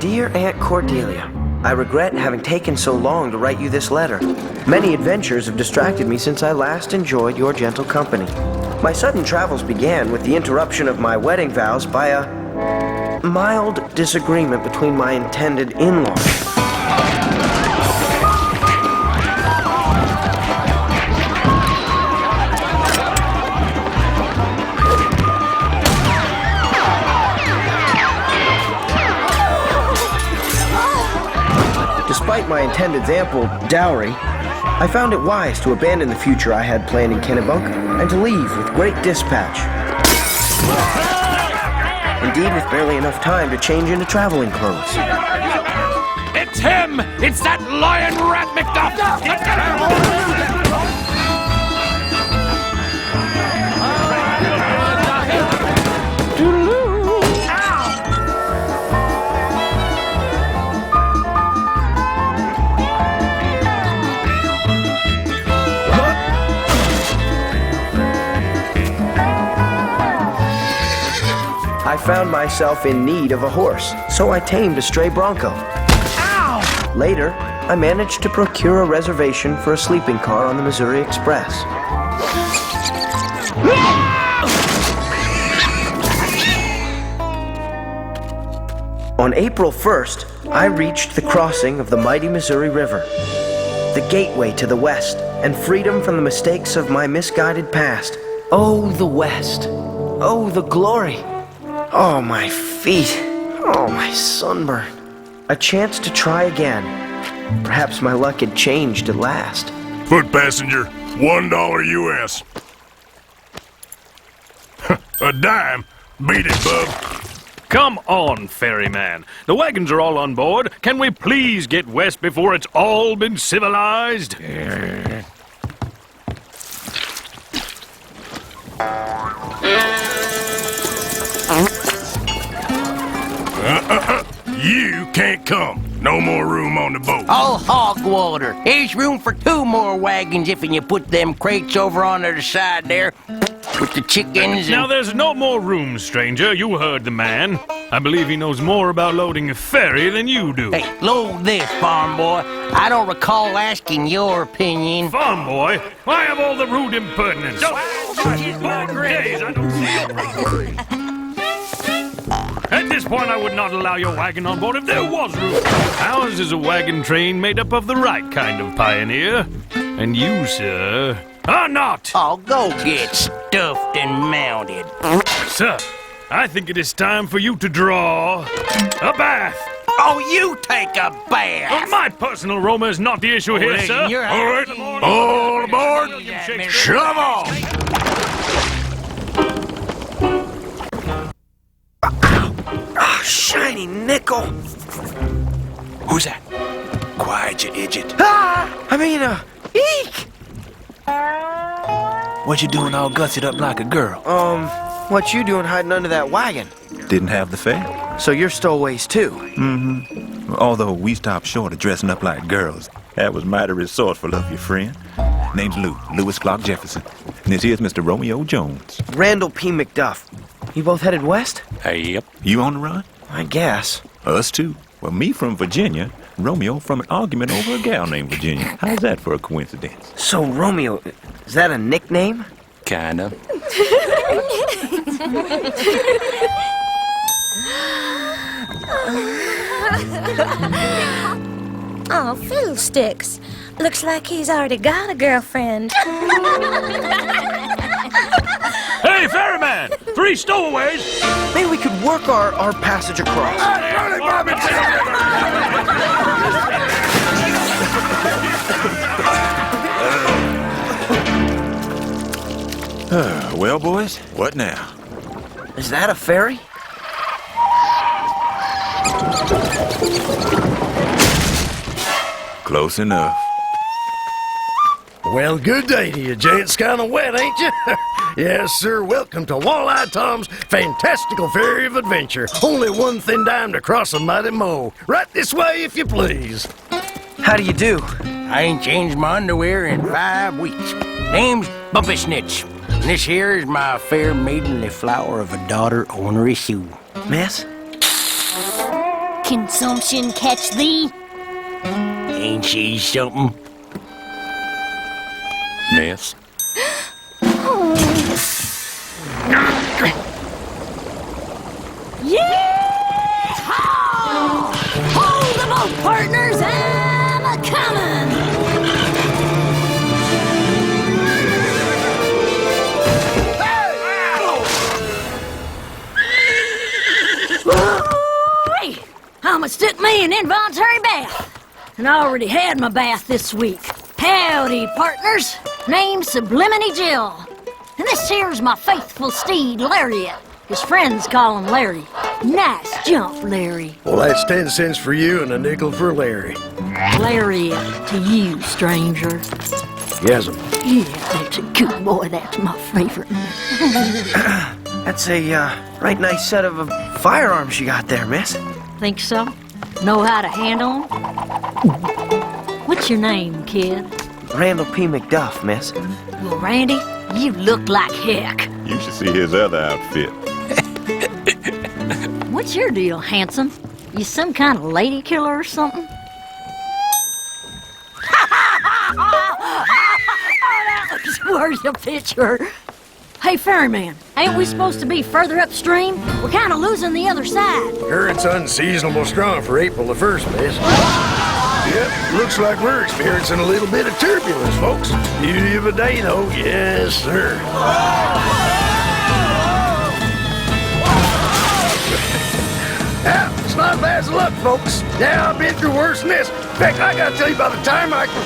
Dear Aunt Cordelia, I regret having taken so long to write you this letter. Many adventures have distracted me since I last enjoyed your gentle company. My sudden travels began with the interruption of my wedding vows by a mild disagreement between my intended in-laws. Despite my intended's ample dowry, I found it wise to abandon the future I had planned in Kennebunk and to leave with great dispatch. Indeed, with barely enough time to change into traveling clothes. It's him! It's that lion rat McDuff! I found myself in need of a horse, so I tamed a stray bronco. Ow! Later, I managed to procure a reservation for a sleeping car on the Missouri Express. On April 1st, I reached the crossing of the mighty Missouri River, the gateway to the West and freedom from the mistakes of my misguided past. Oh, the West! Oh, the glory! Oh, my feet. Oh, my sunburn. A chance to try again. Perhaps my luck had changed at last. Foot passenger, $1 US. A dime. Beat it, bub. Come on, ferryman. The wagons are all on board. Can we please get west before it's all been civilized? You can't come. No more room on the boat. All hog water. There's room for 2 more wagons if you put them crates over on the other side there with the chickens Now and... there's no more room, stranger. You heard the man. I believe he knows more about loading a ferry than you do. Hey, load this, farm boy. I don't recall asking your opinion. Farm boy, I have all the rude impertinence. Days, I don't see it. At this point, I would not allow your wagon on board if there was room. Ours is a wagon train made up of the right kind of pioneer. And you, sir, are not. Oh, go get stuffed and mounted. Sir, I think it is time for you to draw a bath. Oh, you take a bath. My personal aroma is not the issue here, sir. All right, all aboard. Shove off. Ah, shiny nickel. Who's that? Quiet, you idiot. Eek! What you doing all gutsied up like a girl? What you doing hiding under that wagon? Didn't have the fare. So you're stowaways too? Mm-hmm. Although we stopped short of dressing up like girls. That was mighty resourceful of your friend. Name's Lewis Clark Jefferson. And this here's Mr. Romeo Jones. Randall P. McDuff. You both headed west? Yep. You on the run? I guess. Us too. Well, me from Virginia, Romeo from an argument over a gal named Virginia. How's that for a coincidence? So, Romeo, is that a nickname? Kinda. Oh, fiddlesticks. Looks like he's already got a girlfriend. Hey, ferryman! 3 stowaways! Maybe we could work our passage across. Well, boys, what now? Is that a ferry? Close enough. Well, good day to you, Jay. It's kind of wet, ain't you? Yes, sir. Welcome to Walleye Tom's fantastical ferry of adventure. Only one thin dime to cross a mighty moe. Right this way, if you please. How do you do? I ain't changed my underwear in 5 weeks. Name's Bumpy Snitch. And this here is my fair maidenly flower of a daughter, Ornery Sue. Miss? consumption catch thee? Ain't she something? Ness. Yeehaw! Hold the boat, partners! I'm a-comin'! Woo-wee! Almost took me an involuntary bath. And I already had my bath this week. Howdy, partners. Name's Sublimity Jill. And this here's my faithful steed, Lariat. His friends call him Larry. Nice jump, Larry. Well, that's 10 cents for you and a nickel for Larry. Lariat to you, stranger. Yes'm. Yeah, that's a good boy. That's my favorite. That's a right nice set of firearms you got there, miss. Think so? Know how to handle 'em? What's your name, kid? Randall P. McDuff, miss. Well, Randy, you look like heck. You should see his other outfit. What's your deal, handsome? You some kind of lady killer or something? That looks worth a picture. Hey, ferryman, ain't we supposed to be further upstream? We're kind of losing the other side. Current's unseasonable strong for April the 1st, miss. Yep, looks like we're experiencing a little bit of turbulence, folks. Beauty of a day, though. Yes, sir. Now, it's not bad as luck, folks. Now, I've been through worse than this. In fact, I gotta tell you, by the time I can...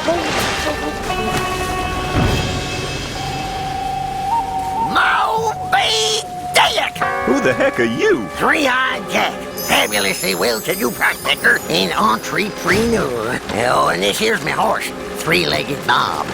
Moby Dick! Who the heck are you? Three-Eyed Jack, fabulously well-to-do prospector and entrepreneur. Oh, and this here's my horse, Three-Legged Bob.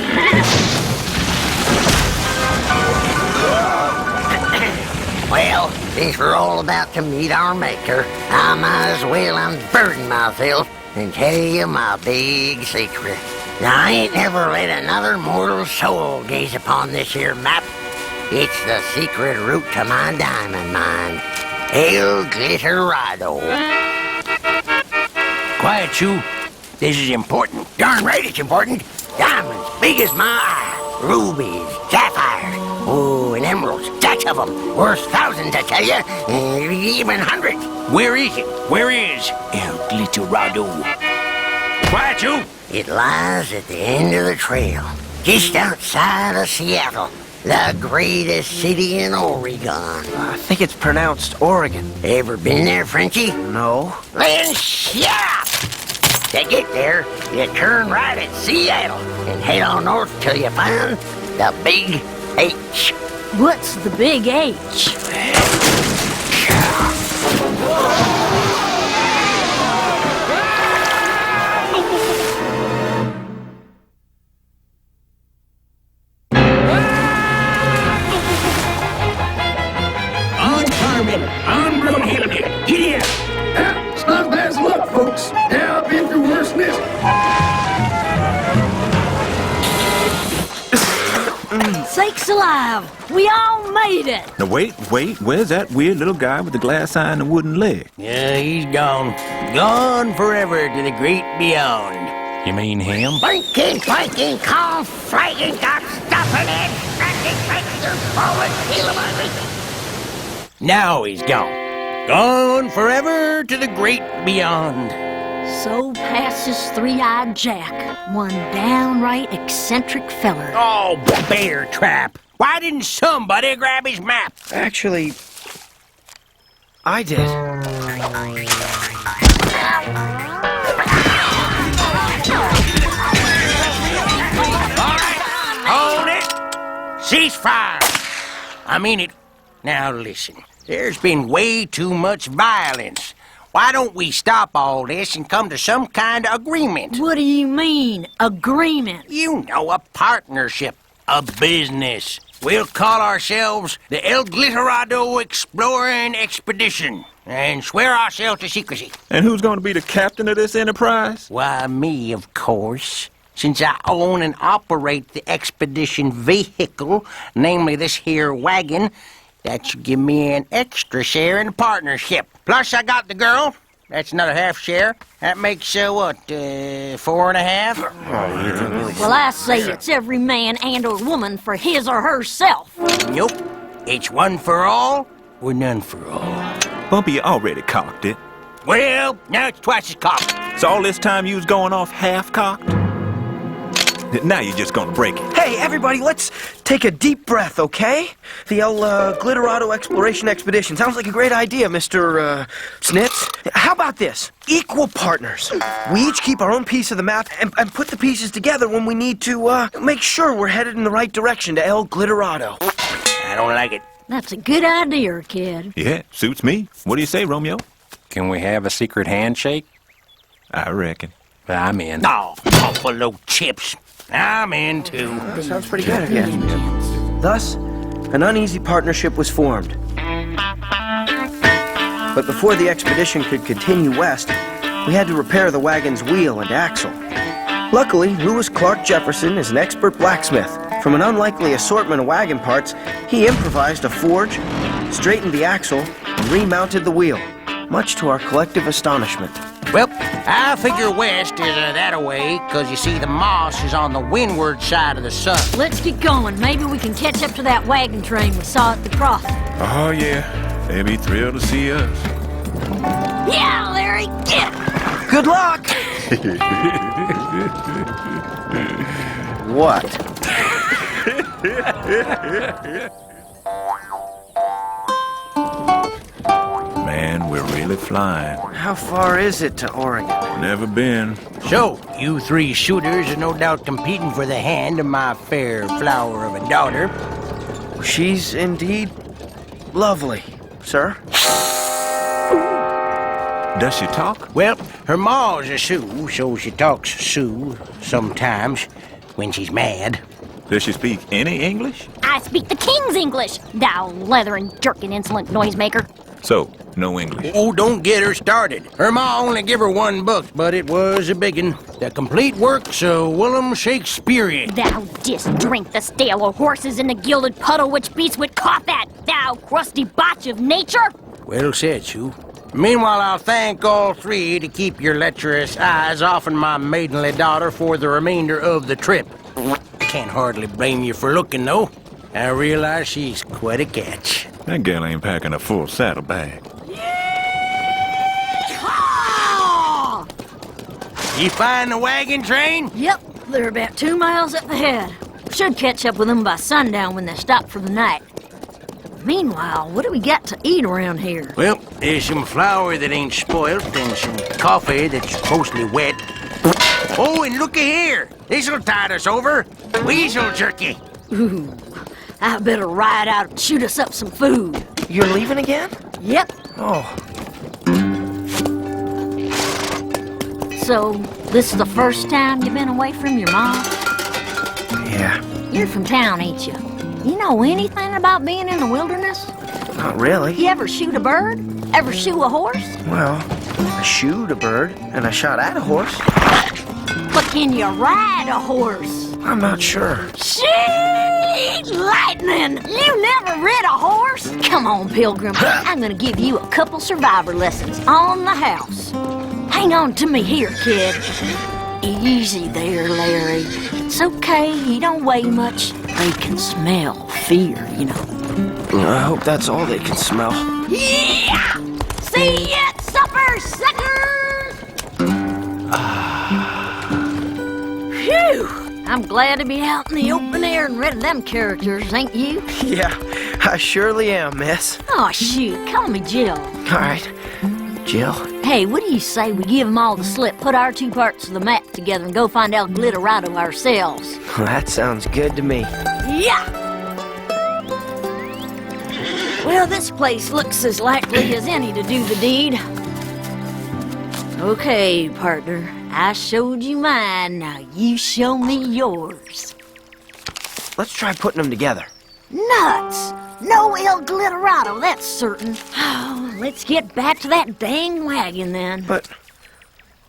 Well, since we're all about to meet our maker, I might as well unburden myself and tell you my big secret. Now, I ain't never let another mortal soul gaze upon this here map. It's the secret route to my diamond mine, El Glitterado. Quiet, you. This is important. Darn right it's important. Diamonds, big as my eye. Rubies, sapphires, oh, and emeralds. Stacks of them. Worth thousands, I tell you. Even hundreds. Where is it? Where is El Glitterado? Quiet, you. It lies at the end of the trail, just outside of Seattle. The greatest city in Oregon. I think it's pronounced Oregon. Ever been there, Frenchie? No. Then shut up! To get there, you turn right at Seattle and head on north till you find the Big H. What's the Big H? It's not bad as luck, folks. Now, I've been through worse than this. Sakes alive! We all made it! Now, wait. Where's that weird little guy with the glass eye and the wooden leg? Yeah, he's gone. Gone forever to the great beyond. You mean him? Blinking, flanking, conflating, got stuffing it, cracking, cracking, forward, heel of my reach. Now he's gone. Gone forever to the great beyond. So passes Three-Eyed Jack, one downright eccentric feller. Oh, bear trap. Why didn't somebody grab his map? Actually, I did. Hold it! Ceasefire! I mean it. Now listen, there's been way too much violence. Why don't we stop all this and come to some kind of agreement? What do you mean, agreement? You know, a partnership, a business. We'll call ourselves the El Glitterado Exploring Expedition and swear ourselves to secrecy. And who's going to be the captain of this enterprise? Why, me, of course. Since I own and operate the expedition vehicle, namely this here wagon, that should give me an extra share in the partnership. Plus, I got the girl, That's another half share. That makes, 4.5? Well, I say it's every man and or woman for his or herself. Nope. It's one for all or none for all. Bumpy already cocked it. Well, now it's twice as cocked. So all this time you was going off half-cocked? Now you're just gonna break it. Hey, everybody, let's take a deep breath, okay? The El Glitterado Exploration Expedition. Sounds like a great idea, Mr. Snitz. How about this? Equal partners. We each keep our own piece of the map and put the pieces together when we need to make sure we're headed in the right direction to El Glitterado. I don't like it. That's a good idea, kid. Yeah, suits me. What do you say, Romeo? Can we have a secret handshake? I reckon. I'm in. Oh, buffalo chips. I'm in, too. That sounds pretty good again. Thus, an uneasy partnership was formed. But before the expedition could continue west, we had to repair the wagon's wheel and axle. Luckily, Lewis Clark Jefferson is an expert blacksmith. From an unlikely assortment of wagon parts, he improvised a forge, straightened the axle, and remounted the wheel, much to our collective astonishment. Well, I figure west is that-a-way, because you see the moss is on the windward side of the sun. Let's get going. Maybe we can catch up to that wagon train we saw at the crossing. Oh, yeah. They'll be thrilled to see us. Yeah, Larry, get! Good luck! What? Man, we're really flying. How far is it to Oregon? Never been. So, you three shooters are no doubt competing for the hand of my fair flower of a daughter. She's indeed lovely, sir. Does she talk? Well, her ma's a Sioux, so she talks Sioux sometimes when she's mad. Does she speak any English? I speak the king's English, thou leathering, jerking, insolent noisemaker. So, no English. Oh, don't get her started. Her ma only give her one book, but it was a biggin'. The complete works of Willem Shakespearean. Thou didst drink the stale of horses in the gilded puddle which beasts would cough at, thou crusty botch of nature. Well said, Sue. Meanwhile, I'll thank all three to keep your lecherous eyes off my maidenly daughter for the remainder of the trip. Can't hardly blame you for looking, though. I realize she's quite a catch. That girl ain't packing a full saddlebag. Ah! You find the wagon train? Yep, they're about 2 miles up ahead. Should catch up with them by sundown when they stop for the night. Meanwhile, what do we got to eat around here? Well, there's some flour that ain't spoilt and some coffee that's mostly wet. Oh, and looky here. This'll tide us over. Weasel jerky. Ooh, I better ride out and shoot us up some food. You're leaving again? Yep. Oh, So, this is the first time you've been away from your mom? yeah. You're from town, ain't you? You know anything about being in the wilderness? Not really. You ever shoot a bird? Ever shoot a horse? Well, I shoot a bird, and I shot at a horse. But can you ride a horse? I'm not sure. Shit! Lightning! You never rid a horse? Come on, Pilgrim. I'm gonna give you a couple survivor lessons on the house. Hang on to me here, kid. Easy there, Larry. It's okay, he don't weigh much. They can smell fear, you know. I hope that's all they can smell. Yeah! See ya at supper, suckers! Phew! I'm glad to be out in the open air and rid of them characters, ain't you? Yeah, I surely am, miss. Oh, shoot, call me Jill. All right. Jill? Hey, what do you say we give them all the slip, put our two parts of the map together, and go find El Glitterado ourselves? That sounds good to me. Yeah! Well, this place looks as likely as any to do the deed. Okay, partner. I showed you mine, now you show me yours. Let's try putting them together. Nuts! No El Glitterado, that's certain. Oh, let's get back to that dang wagon then. But,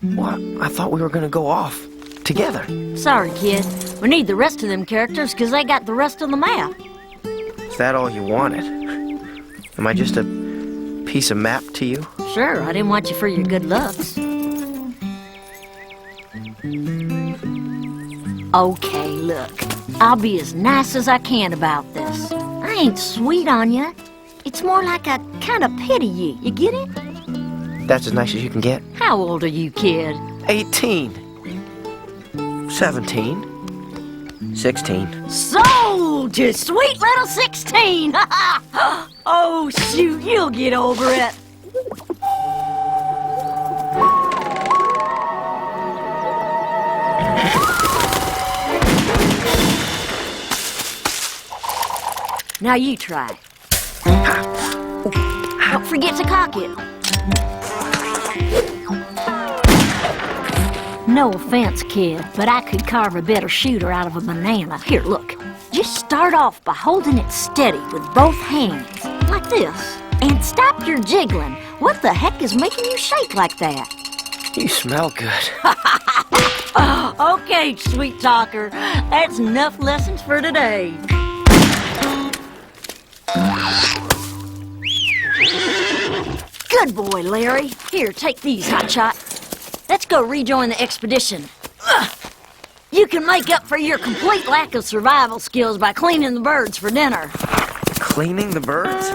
what? I thought we were gonna go off together. Sorry, kid. We need the rest of them characters because they got the rest of the map. Is that all you wanted? Am I just a piece of map to you? Sure, I didn't want you for your good looks. Okay, look. I'll be as nice as I can about this. I ain't sweet on you. It's more like I kind of pity you. You get it? That's as nice as you can get. How old are you, kid? 18. 17. 16. Sold to sweet little 16! Oh, shoot, you'll get over it. Now you try. Don't forget to cock it. No offense, kid, but I could carve a better shooter out of a banana. Here, look. Just start off by holding it steady with both hands, like this. And stop your jiggling. What the heck is making you shake like that? You smell good. Okay, sweet talker. That's enough lessons for today. Good boy, Larry. Here, take these, hotshot. Let's go rejoin the expedition. You can make up for your complete lack of survival skills by cleaning the birds for dinner. Cleaning the birds?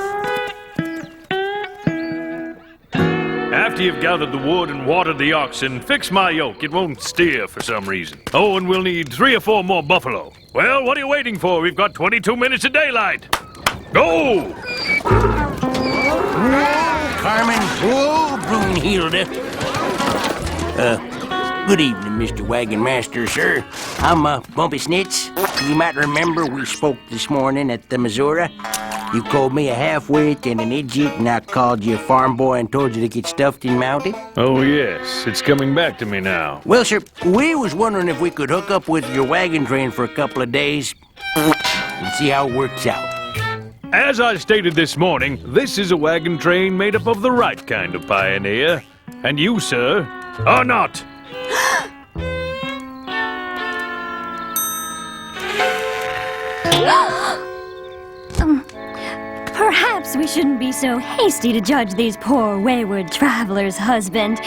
After you've gathered the wood and watered the oxen, fix my yoke. It won't steer for some reason. Oh, and we'll need 3 or 4 more buffalo. Well, what are you waiting for? We've got 22 minutes of daylight. Go! Carmen. Whoa, Brunhilde. Good evening, Mr. Wagon Master, sir. I'm, Bumpy Snitz. You might remember we spoke this morning at the Missouri. You called me a half-wit and an idiot, and I called you a farm boy and told you to get stuffed and mounted. Oh, yes. It's coming back to me now. Well, sir, we was wondering if we could hook up with your wagon train for a couple of days and see how it works out. As I stated this morning, this is a wagon train made up of the right kind of pioneer. And you, sir, are not. Perhaps we shouldn't be so hasty to judge these poor wayward travelers, husband,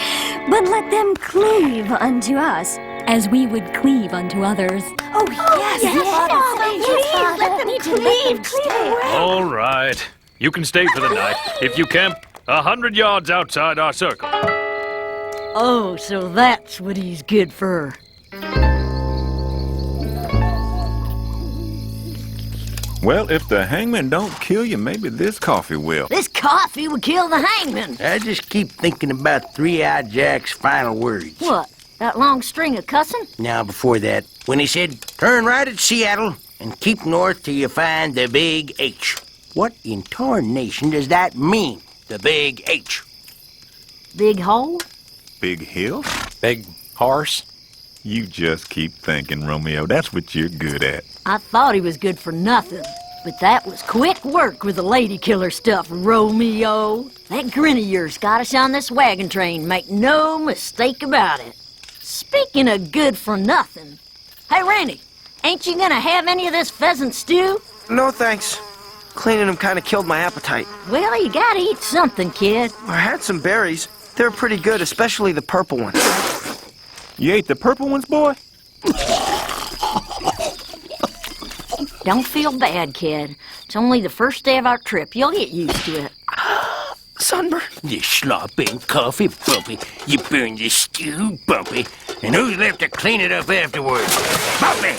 but let them cleave unto us, as we would cleave unto others. Oh, yes, Father. Let them cleave away. All right. You can stay for the night if you camp 100 yards outside our circle. Oh, so that's what he's good for. Well, if the hangman don't kill you, maybe this coffee will. This coffee would kill the hangman. I just keep thinking about Three-Eyed Jack's final words. What, that long string of cussing? Now, before that, when he said, turn right at Seattle and keep north till you find the Big H. What in tarnation does that mean, the Big H? Big hole? Big hill? Big horse? You just keep thinking, Romeo. That's what you're good at. I thought he was good for nothing. But that was quick work with the lady killer stuff, Romeo. That grin of yours got us on this wagon train, make no mistake about it. Speaking of good for nothing, hey, Randy, ain't you gonna have any of this pheasant stew? No, thanks. Cleaning them kind of killed my appetite. Well, you gotta eat something, kid. I had some berries. They were pretty good, especially the purple ones. You ate the purple ones, boy? Don't feel bad, kid. It's only the first day of our trip. You'll get used to it. Sunburn. You slopping coffee, Bumpy. You burned the stew, Bumpy. And who's left to clean it up afterwards? Bumpy!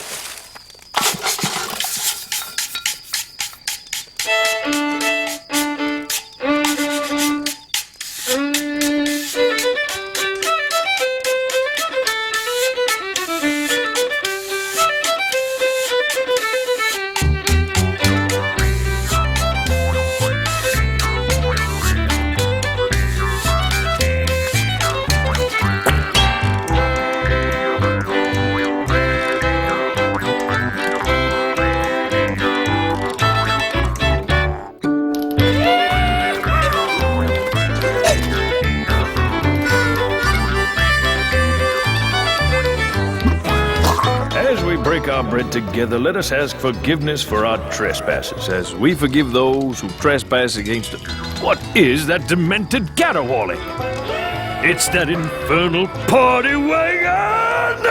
Friend, together let us ask forgiveness for our trespasses, as we forgive those who trespass against us. What is that demented caterwauling? It's that infernal party wagon!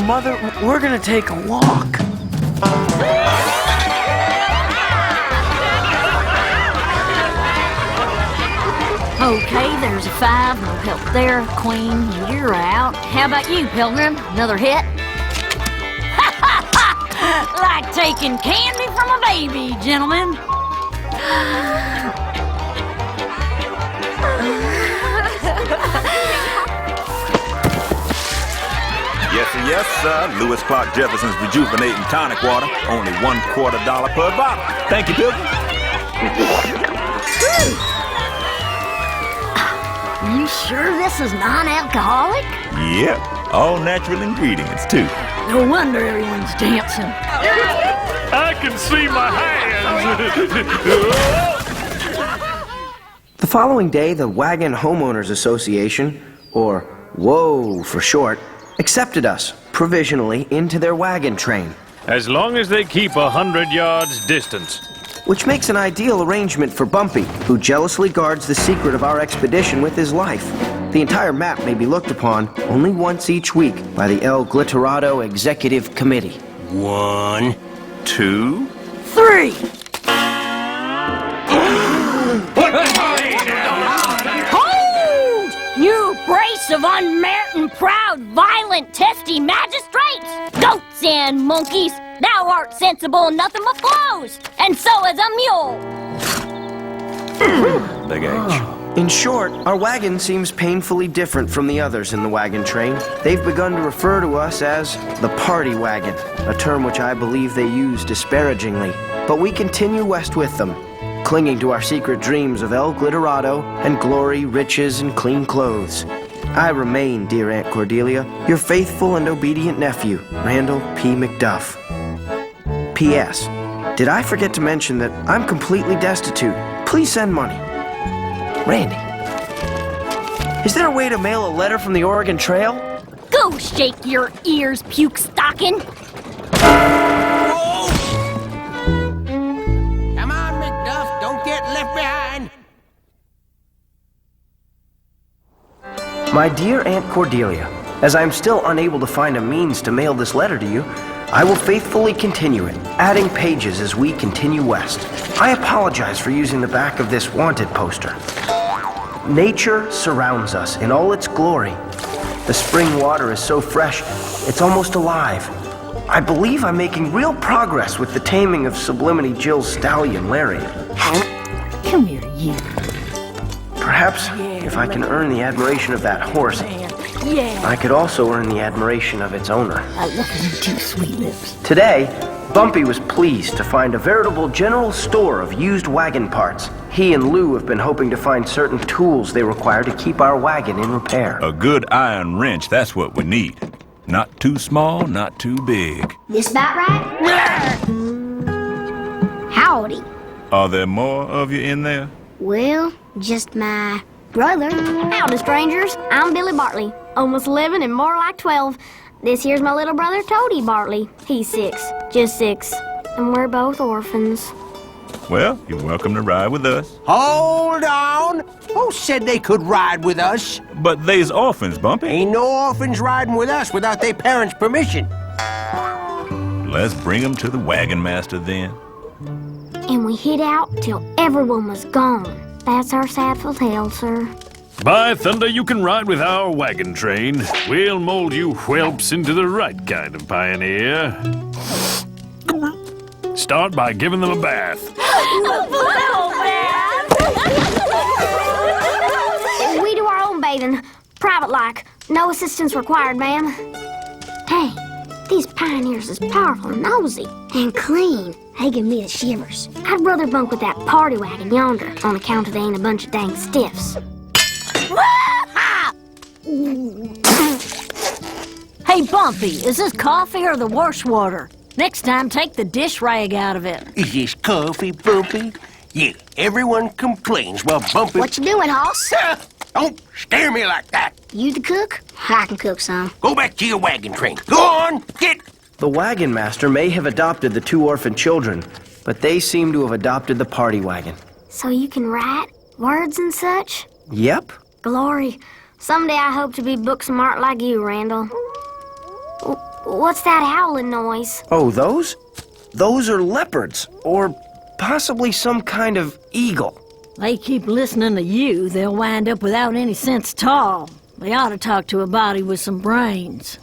Mother, we're gonna take a walk. Okay, there's a 5, no help there. Queen, you're out. How about you, Pilgrim? Another hit? Like taking candy from a baby, gentlemen. Yes, sir. Lewis Clark Jefferson's rejuvenating tonic water. Only $1/4 per bottle. Thank you, Pilgrim. You sure this is non-alcoholic? Yep. All natural ingredients, too. No wonder everyone's dancing. I can see my hands! The following day, the Wagon Homeowners Association, or WHOA for short, accepted us, provisionally, into their wagon train. As long as they keep 100 yards distance. Which makes an ideal arrangement for Bumpy, who jealously guards the secret of our expedition with his life. The entire map may be looked upon only once each week by the El Glitterado Executive Committee. 1, 2. 3! Hold! You brace of unmerited, proud, violent, testy magistrates! Goats and monkeys! Thou art sensible in nothing but blows, and so is a mule! Big H. In short, our wagon seems painfully different from the others in the wagon train. They've begun to refer to us as the party wagon, a term which I believe they use disparagingly. But we continue west with them, clinging to our secret dreams of El Glitterado and glory, riches, and clean clothes. I remain, dear Aunt Cordelia, your faithful and obedient nephew, Randall P. McDuff. P.S. Did I forget to mention that I'm completely destitute? Please send money. Randy, is there a way to mail a letter from the Oregon Trail? Go shake your ears, puke stocking! Come on, McDuff, don't get left behind. My dear Aunt Cordelia, as I'm still unable to find a means to mail this letter to you, I will faithfully continue it, adding pages as we continue west. I apologize for using the back of this wanted poster. Nature surrounds us in all its glory. The spring water is so fresh, it's almost alive. I believe I'm making real progress with the taming of Sublimity Jill's stallion, Larry. Come here, you. Perhaps if I can earn the admiration of that horse, I could also earn the admiration of its owner. I love you too, sweet lips. Today, Bumpy was pleased to find a veritable general store of used wagon parts. He and Lou have been hoping to find certain tools they require to keep our wagon in repair. A good iron wrench, that's what we need. Not too small, not too big. This about right? Howdy. Are there more of you in there? Well, just my brother. Howdy, strangers. I'm Billy Bartley. Almost 11 and more like 12. This here's my little brother, Toady Bartley. He's 6. Just 6. And we're both orphans. Well, you're welcome to ride with us. Hold on. Who said they could ride with us? But they's orphans, Bumpy. Ain't no orphans riding with us without their parents' permission. Let's bring them to the wagon master then. And we hid out till everyone was gone. That's our sadful tale, sir. By thunder, you can ride with our wagon train. We'll mold you whelps into the right kind of pioneer. Start by giving them a bath. We do our own bathing. Private-like. No assistance required, ma'am. Hey, these pioneers is powerful and nosy. And clean. They give me the shivers. I'd rather bunk with that party wagon yonder on account of they ain't a bunch of dang stiffs. Hey, Bumpy, is this coffee or the wash water? Next time, take the dish rag out of it. Is this coffee, Bumpy? Yeah, everyone complains while Bumpy... What you doing, hoss? Don't stare me like that. You the cook? I can cook some. Go back to your wagon train. Go on, get The wagon master may have adopted the 2 orphan children, but they seem to have adopted the party wagon. So you can write words and such? Yep. Glory. Someday I hope to be book smart like you, Randall. What's that howling noise? Oh, those? Those are leopards, or possibly some kind of eagle. They keep listening to you, they'll wind up without any sense at all. They ought to talk to a body with some brains.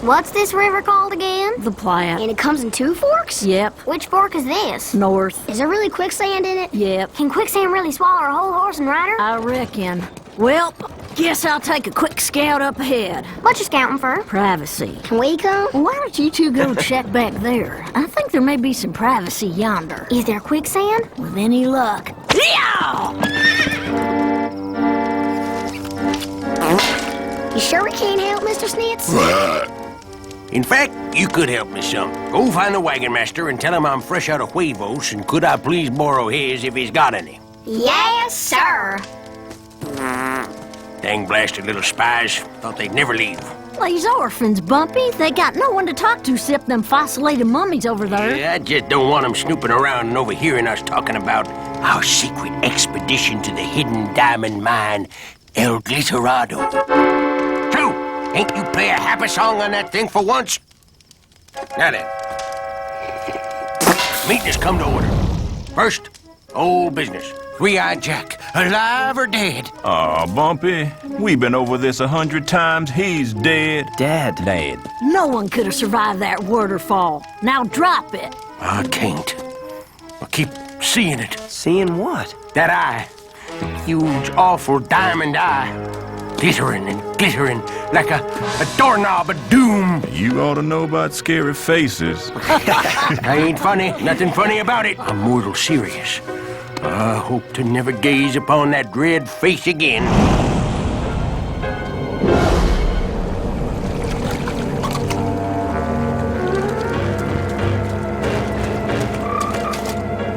What's this river called again? The Platte. And it comes in 2 forks? Yep. Which fork is this? North. Is there really quicksand in it? Yep. Can quicksand really swallow a whole horse and rider? I reckon. Well, guess I'll take a quick scout up ahead. What you scouting for? Privacy. Can we come? Why don't you two go check back there? I think there may be some privacy yonder. Is there quicksand? With any luck. Yeah! You sure we can't help, Mr. Snitz? In fact, you could help me some. Go find the wagon master and tell him I'm fresh out of huevos, and could I please borrow his if he's got any? Yes, sir. Dang blasted little spies. Thought they'd never leave. These orphans, Bumpy. They got no one to talk to except them fossilated mummies over there. Yeah, I just don't want them snooping around and overhearing us talking about our secret expedition to the hidden diamond mine, El Glitterado. So, ain't you play a happy song on that thing for once? Now then. Meeting has come to order. First, old business. Three-Eyed Jack, alive or dead? Aw, Bumpy, we've been over this 100 times. He's dead. Dead. Dead. No one could have survived that waterfall. Now drop it. I can't. I keep seeing it. Seeing what? That eye. Huge, awful diamond eye. Glittering and glittering like a doorknob of doom. You ought to know about scary faces. I ain't funny. Nothing funny about it. I'm mortal serious. I hope to never gaze upon that dread face again.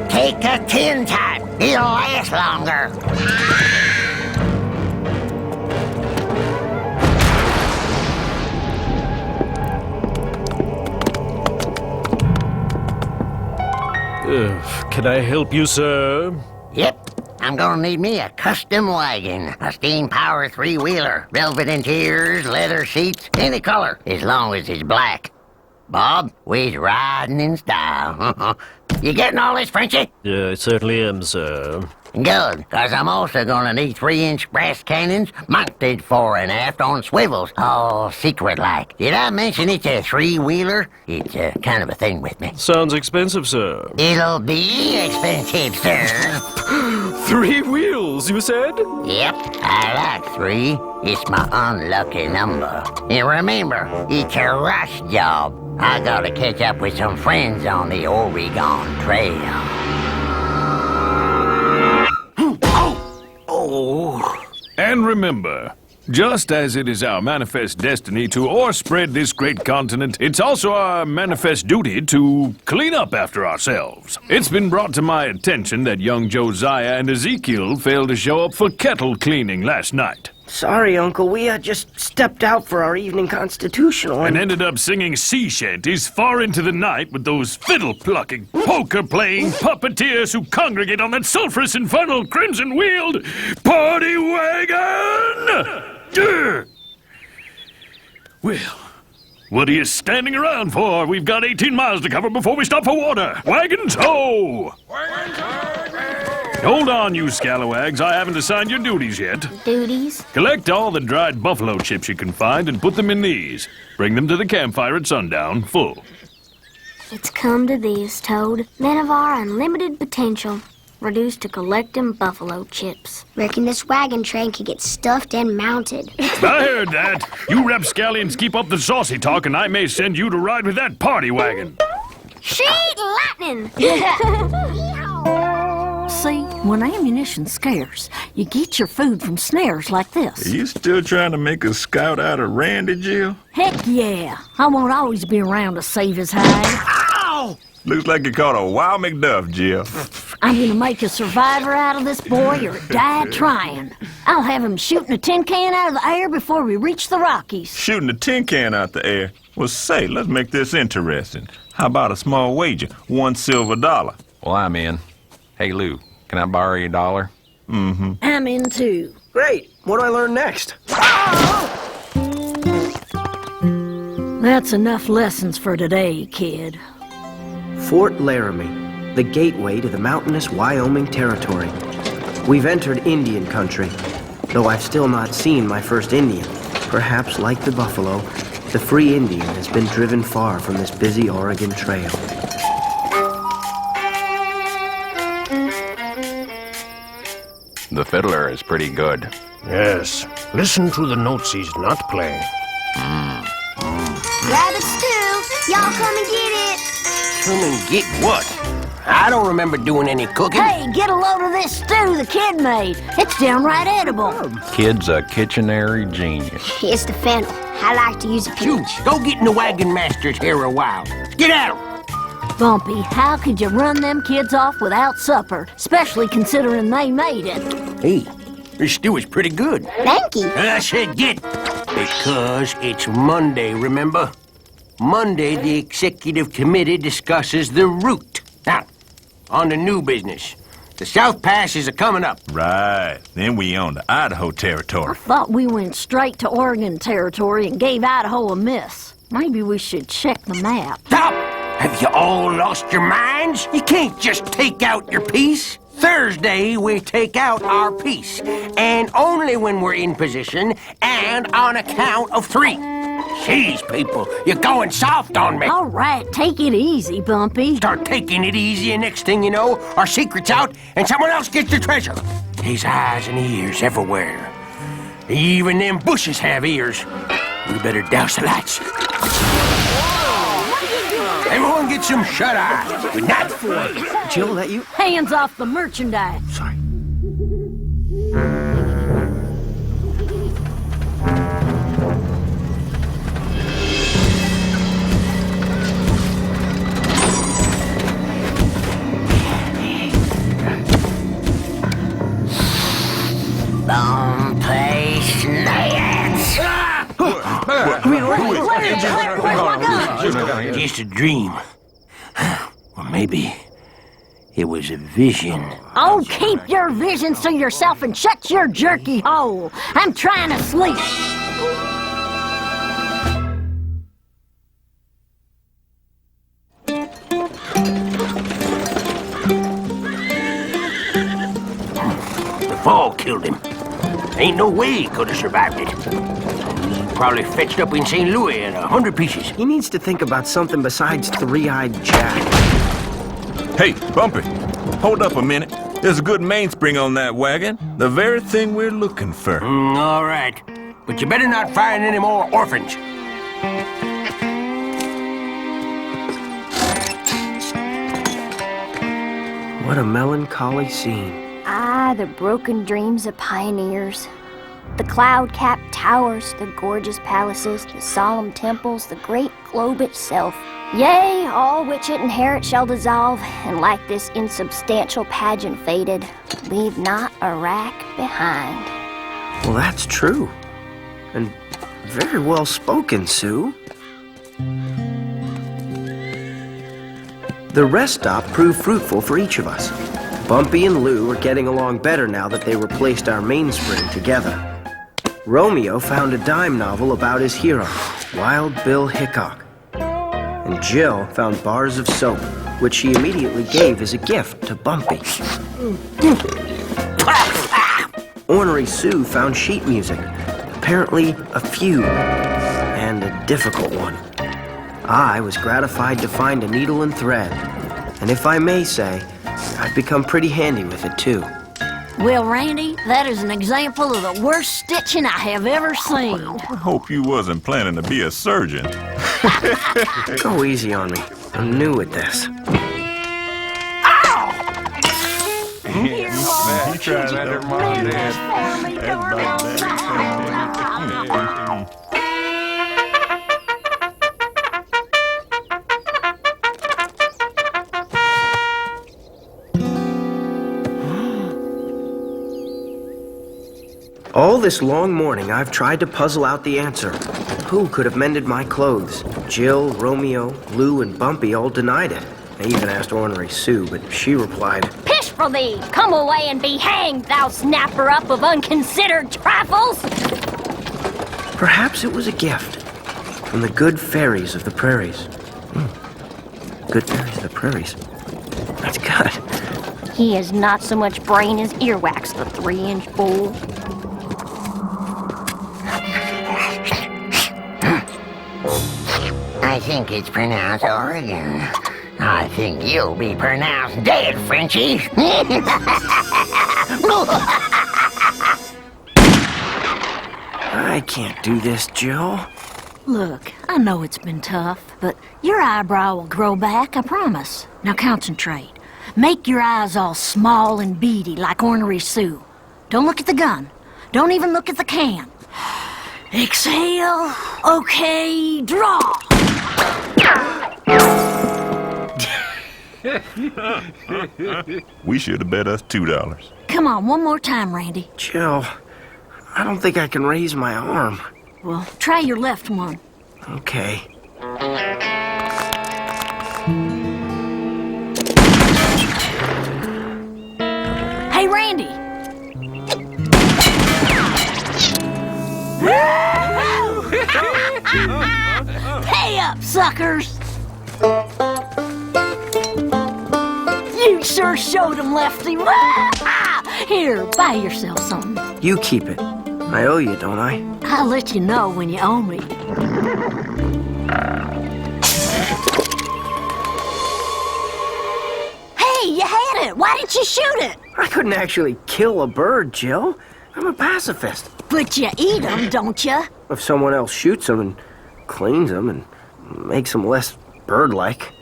Take a tin type. It'll last longer. Can I help you, sir? Yep. I'm gonna need me a custom wagon. A steam-powered 3-wheeler. Velvet interiors, leather seats, any color, as long as it's black. Bob, we's riding in style. You getting all this, Frenchie? I certainly am, sir. Good, cause I'm also gonna need 3-inch brass cannons mounted fore and aft on swivels, all secret-like. Did I mention it's a 3-wheeler? It's kind of a thing with me. Sounds expensive, sir. It'll be expensive, sir. 3 wheels, you said? Yep, I like 3. It's my unlucky number. And remember, it's a rush job. I gotta catch up with some friends on the Oregon Trail. And remember, just as it is our manifest destiny to o'erspread this great continent, it's also our manifest duty to clean up after ourselves. It's been brought to my attention that young Josiah and Ezekiel failed to show up for kettle cleaning last night. Sorry, Uncle. We just stepped out for our evening constitutional And ended up singing sea shanties far into the night with those fiddle-plucking, poker-playing puppeteers who congregate on that sulphurous, infernal, crimson-wheeled party wagon! Durr. Well, what are you standing around for? We've got 18 miles to cover before we stop for water. Wagons ho! Hold on, you scalawags. I haven't assigned your duties yet. Duties? Collect all the dried buffalo chips you can find and put them in these. Bring them to the campfire at sundown, full. It's come to this, Toad. Men of our unlimited potential, reduced to collecting buffalo chips. Reckon this wagon train could get stuffed and mounted. I heard that. You rapscallions keep up the saucy talk, and I may send you to ride with that party wagon. Sheet lightning! See, when ammunition's scarce, you get your food from snares like this. Are you still trying to make a scout out of Randy, Jill? Heck yeah. I won't always be around to save his hide. Ow! Looks like you caught a wild McDuff, Jill. I'm gonna make a survivor out of this boy or die trying. I'll have him shooting a tin can out of the air before we reach the Rockies. Shooting a tin can out the air? Well, say, let's make this interesting. How about a small wager? $1 silver. Well, I'm in. Hey, Lou, can I borrow your $1? Mm-hmm. I'm in too. Great. What do I learn next? That's enough lessons for today, kid. Fort Laramie, the gateway to the mountainous Wyoming territory. We've entered Indian country, though I've still not seen my first Indian. Perhaps, like the buffalo, the free Indian has been driven far from this busy Oregon trail. The fiddler is pretty good. Yes. Listen to the notes he's not playing. Rabbit stew. Y'all come and get it. Come and get what? I don't remember doing any cooking. Hey, get a load of this stew the kid made. It's downright edible. Kid's a kitchenary genius. It's the fennel. I like to use a Shoot, pinch. go get in the wagon master's hair a while. Get at 'em. Bumpy, how could you run them kids off without supper? Especially considering they made it. Hey, this stew is pretty good. Thank you. I said get. Because it's Monday, remember? Monday, the executive committee discusses the route. Now, on to new business. The South Pass is a-coming up. Right. Then we on to Idaho territory. Thought we went straight to Oregon territory and gave Idaho a miss. Maybe we should check the map. Stop! Have you all lost your minds? You can't just take out your piece. Thursday, we take out our piece. And only when we're in position and on a count of 3. Jeez, people, you're going soft on me. All right, take it easy, Bumpy. Start taking it easy, and next thing you know, our secret's out and someone else gets the treasure. There's eyes and ears everywhere. Even them bushes have ears. We better douse the lights. Everyone get some shut-eye. Good night. Jill, that you? Hands off the merchandise. Sorry. Bumpy snakes. Just a dream. Or maybe it was a vision. Oh, keep your visions to yourself and shut your jerky hole. I'm trying to sleep. The fall killed him. Ain't no way he could have survived it. He probably fetched up in St. Louis in 100 pieces. He needs to think about something besides Three-Eyed Jack. Hey, Bumpy, hold up a minute. There's a good mainspring on that wagon. The very thing we're looking for. All right. But you better not find any more orphans. What a melancholy scene. Ah, the broken dreams of pioneers. The cloud-capped towers, the gorgeous palaces, the solemn temples, the great globe itself. Yea, all which it inherit shall dissolve, and like this insubstantial pageant faded, leave not a rack behind. Well, that's true. And very well spoken, Sue. The rest stop proved fruitful for each of us. Bumpy and Lou were getting along better now that they replaced our mainspring together. Romeo found a dime novel about his hero, Wild Bill Hickok. And Jill found bars of soap, which she immediately gave as a gift to Bumpy. Ornery Sue found sheet music, apparently a fugue, and a difficult one. I was gratified to find a needle and thread, and if I may say, I've become pretty handy with it too. Well, Randy, that is an example of the worst stitching I have ever seen. I hope you wasn't planning to be a surgeon. Go easy on me. I'm new at this. You tried that at Mom and Dad. All this long morning, I've tried to puzzle out the answer. Who could have mended my clothes? Jill, Romeo, Lou, and Bumpy all denied it. I even asked Ornery Sue, but she replied, Pish for thee! Come away and be hanged, thou snapper up of unconsidered trifles! Perhaps it was a gift from the good fairies of the prairies. Good fairies of the prairies. That's good. He has not so much brain as earwax, the 3-inch fool. I think it's pronounced Oregon. I think you'll be pronounced dead, Frenchie. I can't do this, Jill. Look, I know it's been tough, but your eyebrow will grow back, I promise. Now concentrate. Make your eyes all small and beady like Ornery Sue. Don't look at the gun. Don't even look at the can. Exhale. Okay, draw. We should have bet us $2. Come on, one more time, Randy. Jill, I don't think I can raise my arm. Well, try your left one. Okay. Hey, Randy. Pay up, suckers. You sure showed him, Lefty. Here, buy yourself something. You keep it. I owe you, don't I? I'll let you know when you owe me. Hey, you had it. Why didn't you shoot it? I couldn't actually kill a bird, Jill. I'm a pacifist. But you eat them, don't you? If someone else shoots them and cleans them and makes them less bird-like.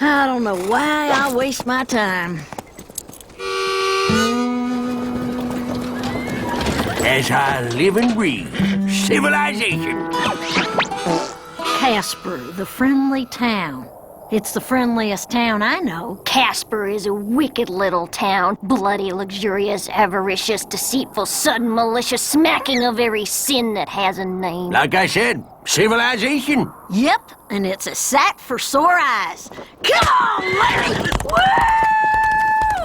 I don't know why I waste my time. As I live and breathe, civilization. Casper, the friendly town. It's the friendliest town I know. Casper is a wicked little town. Bloody, luxurious, avaricious, deceitful, sudden, malicious, smacking of every sin that has a name. Like I said, civilization. Yep, and it's a sight for sore eyes. Come on, Larry! Woo!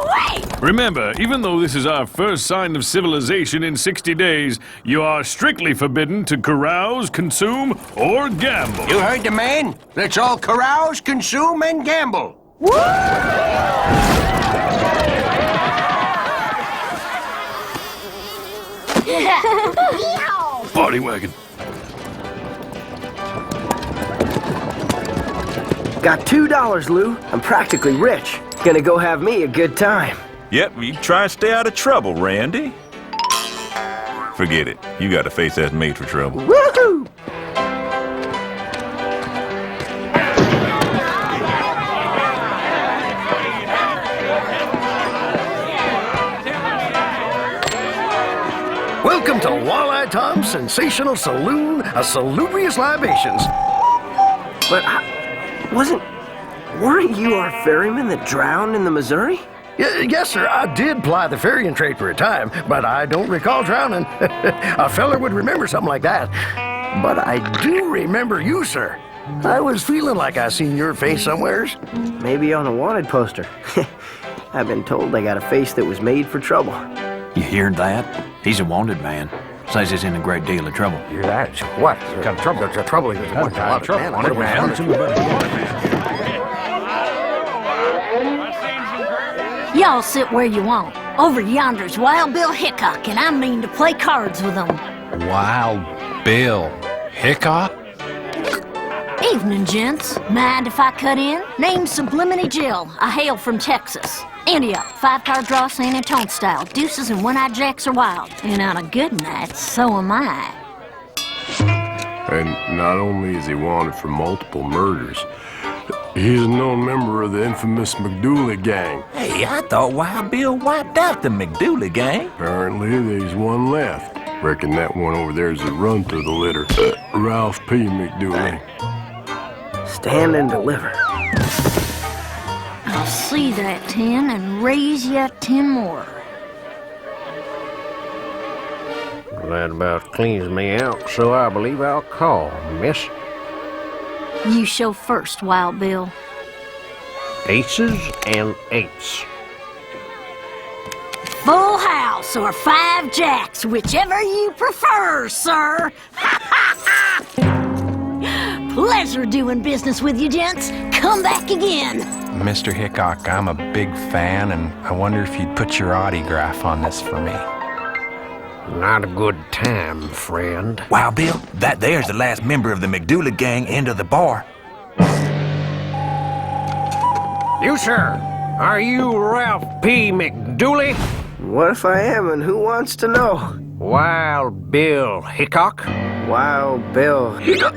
Wait! Remember, even though this is our first sign of civilization in 60 days, you are strictly forbidden to carouse, consume, or gamble. You heard the man? Let's all carouse, consume, and gamble. Woo! Party wagon. Got $2, Lou. I'm practically rich. Gonna go have me a good time. Yep, you try and stay out of trouble, Randy. Forget it. You got a face that's made for trouble. Woohoo! Welcome to Walleye Tom's Sensational Saloon of Salubrious Libations. But weren't you our ferryman that drowned in the Missouri? Yes, sir, I did ply the ferrying trade for a time, but I don't recall drowning. A feller would remember something like that. But I do remember you, sir. I was feeling like I seen your face somewheres. Maybe on a wanted poster. I've been told I got a face that was made for trouble. You hear that? He's a wanted man. Says he's in a great deal of trouble. You're that? What? What kind of trouble? There's trouble. There's a lot of trouble. Wanted man. Y'all sit where you want. Over yonder's Wild Bill Hickok, and I mean to play cards with him. Wild Bill Hickok? Evening, gents. Mind if I cut in? Name's Sublimity Jill. I hail from Texas. Ante up, 5-card draw, San Antone style. Deuces and one-eyed jacks are wild. And on a good night, so am I. And not only is he wanted for multiple murders, he's a known member of the infamous McDooley gang. Hey, I thought Wild Bill wiped out the McDooley gang. Apparently, there's one left. Reckon that one over there's a run to the litter. Ralph P. McDooley. Stand and deliver. I'll see that 10 and raise ya 10 more. That about cleans me out, so I believe I'll call, miss. You show first, Wild Bill. Aces and eights. Full house or 5 jacks, whichever you prefer, sir. Pleasure doing business with you, gents. Come back again. Mr. Hickok, I'm a big fan, and I wonder if you'd put your autograph on this for me. Not a good time, friend. Wow, Bill, that there's the last member of the McDooley gang into the bar. You, sir, are you Ralph P. McDooley? What if I am, and who wants to know? Wild Bill Hickok? Wild Bill Hickok.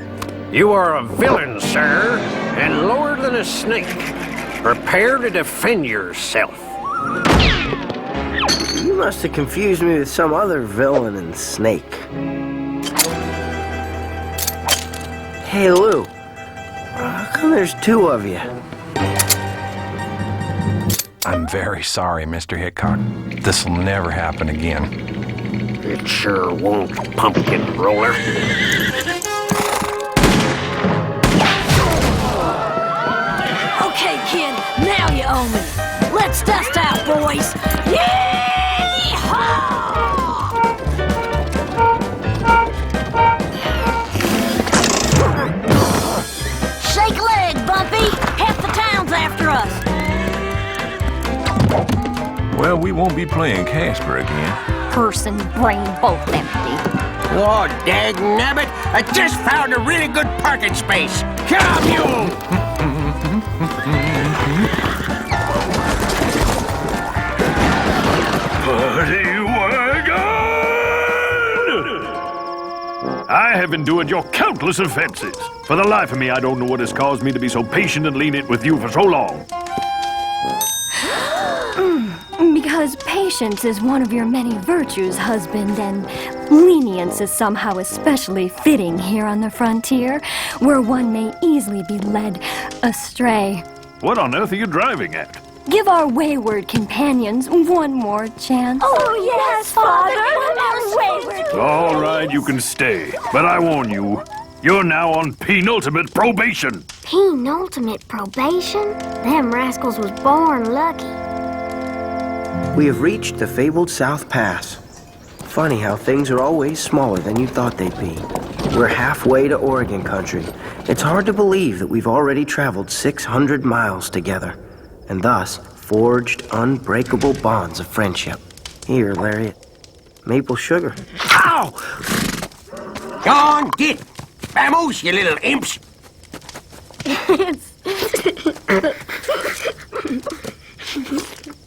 You are a villain, sir, and lower than a snake. Prepare to defend yourself. You must have confused me with some other villain and snake. Hey, Lou. How come there's 2 of you? I'm very sorry, Mr. Hickok. This'll never happen again. It sure won't, pumpkin roller. Okay, kid, now you owe me. Let's dust out, boys. Yee-haw! Shake a leg, Bumpy. Half the town's after us. Well, we won't be playing Casper again. Purse and brain both empty. Oh, dagnabbit! I just found a really good parking space. Come, you! Buddy Wagon! I have endured your countless offenses. For the life of me, I don't know what has caused me to be so patient and lenient with you for so long. Because patience is one of your many virtues, husband, and lenience is somehow especially fitting here on the frontier, where one may easily be led astray. What on earth are you driving at? Give our wayward companions one more chance. Oh, yes, Father. All right, you can stay. But I warn you, you're now on penultimate probation. Penultimate probation? Them rascals was born lucky. We have reached the fabled South Pass. Funny how things are always smaller than you thought they'd be. We're halfway to Oregon country. It's hard to believe that we've already traveled 600 miles together, and thus forged unbreakable bonds of friendship. Here, Lariat. Maple sugar. Ow! Go on, get! Vamoose, you little imps!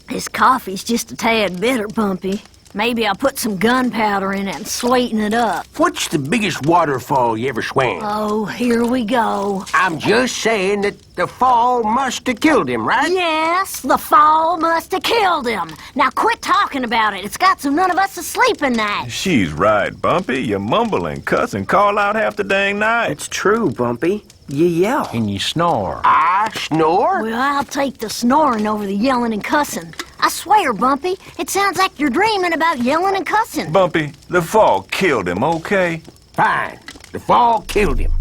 This coffee's just a tad bitter, Bumpy. Maybe I'll put some gunpowder in it and sweeten it up. What's the biggest waterfall you ever swam? Oh, here we go. I'm just saying that the fall must have killed him, right? Yes, the fall must have killed him. Now quit talking about it. It's got so none of us is sleeping night. She's right, Bumpy. You mumble and cuss and call out half the dang night. It's true, Bumpy. You yell. And you snore. I snore? Well, I'll take the snoring over the yelling and cussing. I swear, Bumpy, it sounds like you're dreaming about yelling and cussing. Bumpy, the fall killed him, okay? Fine. The fall killed him.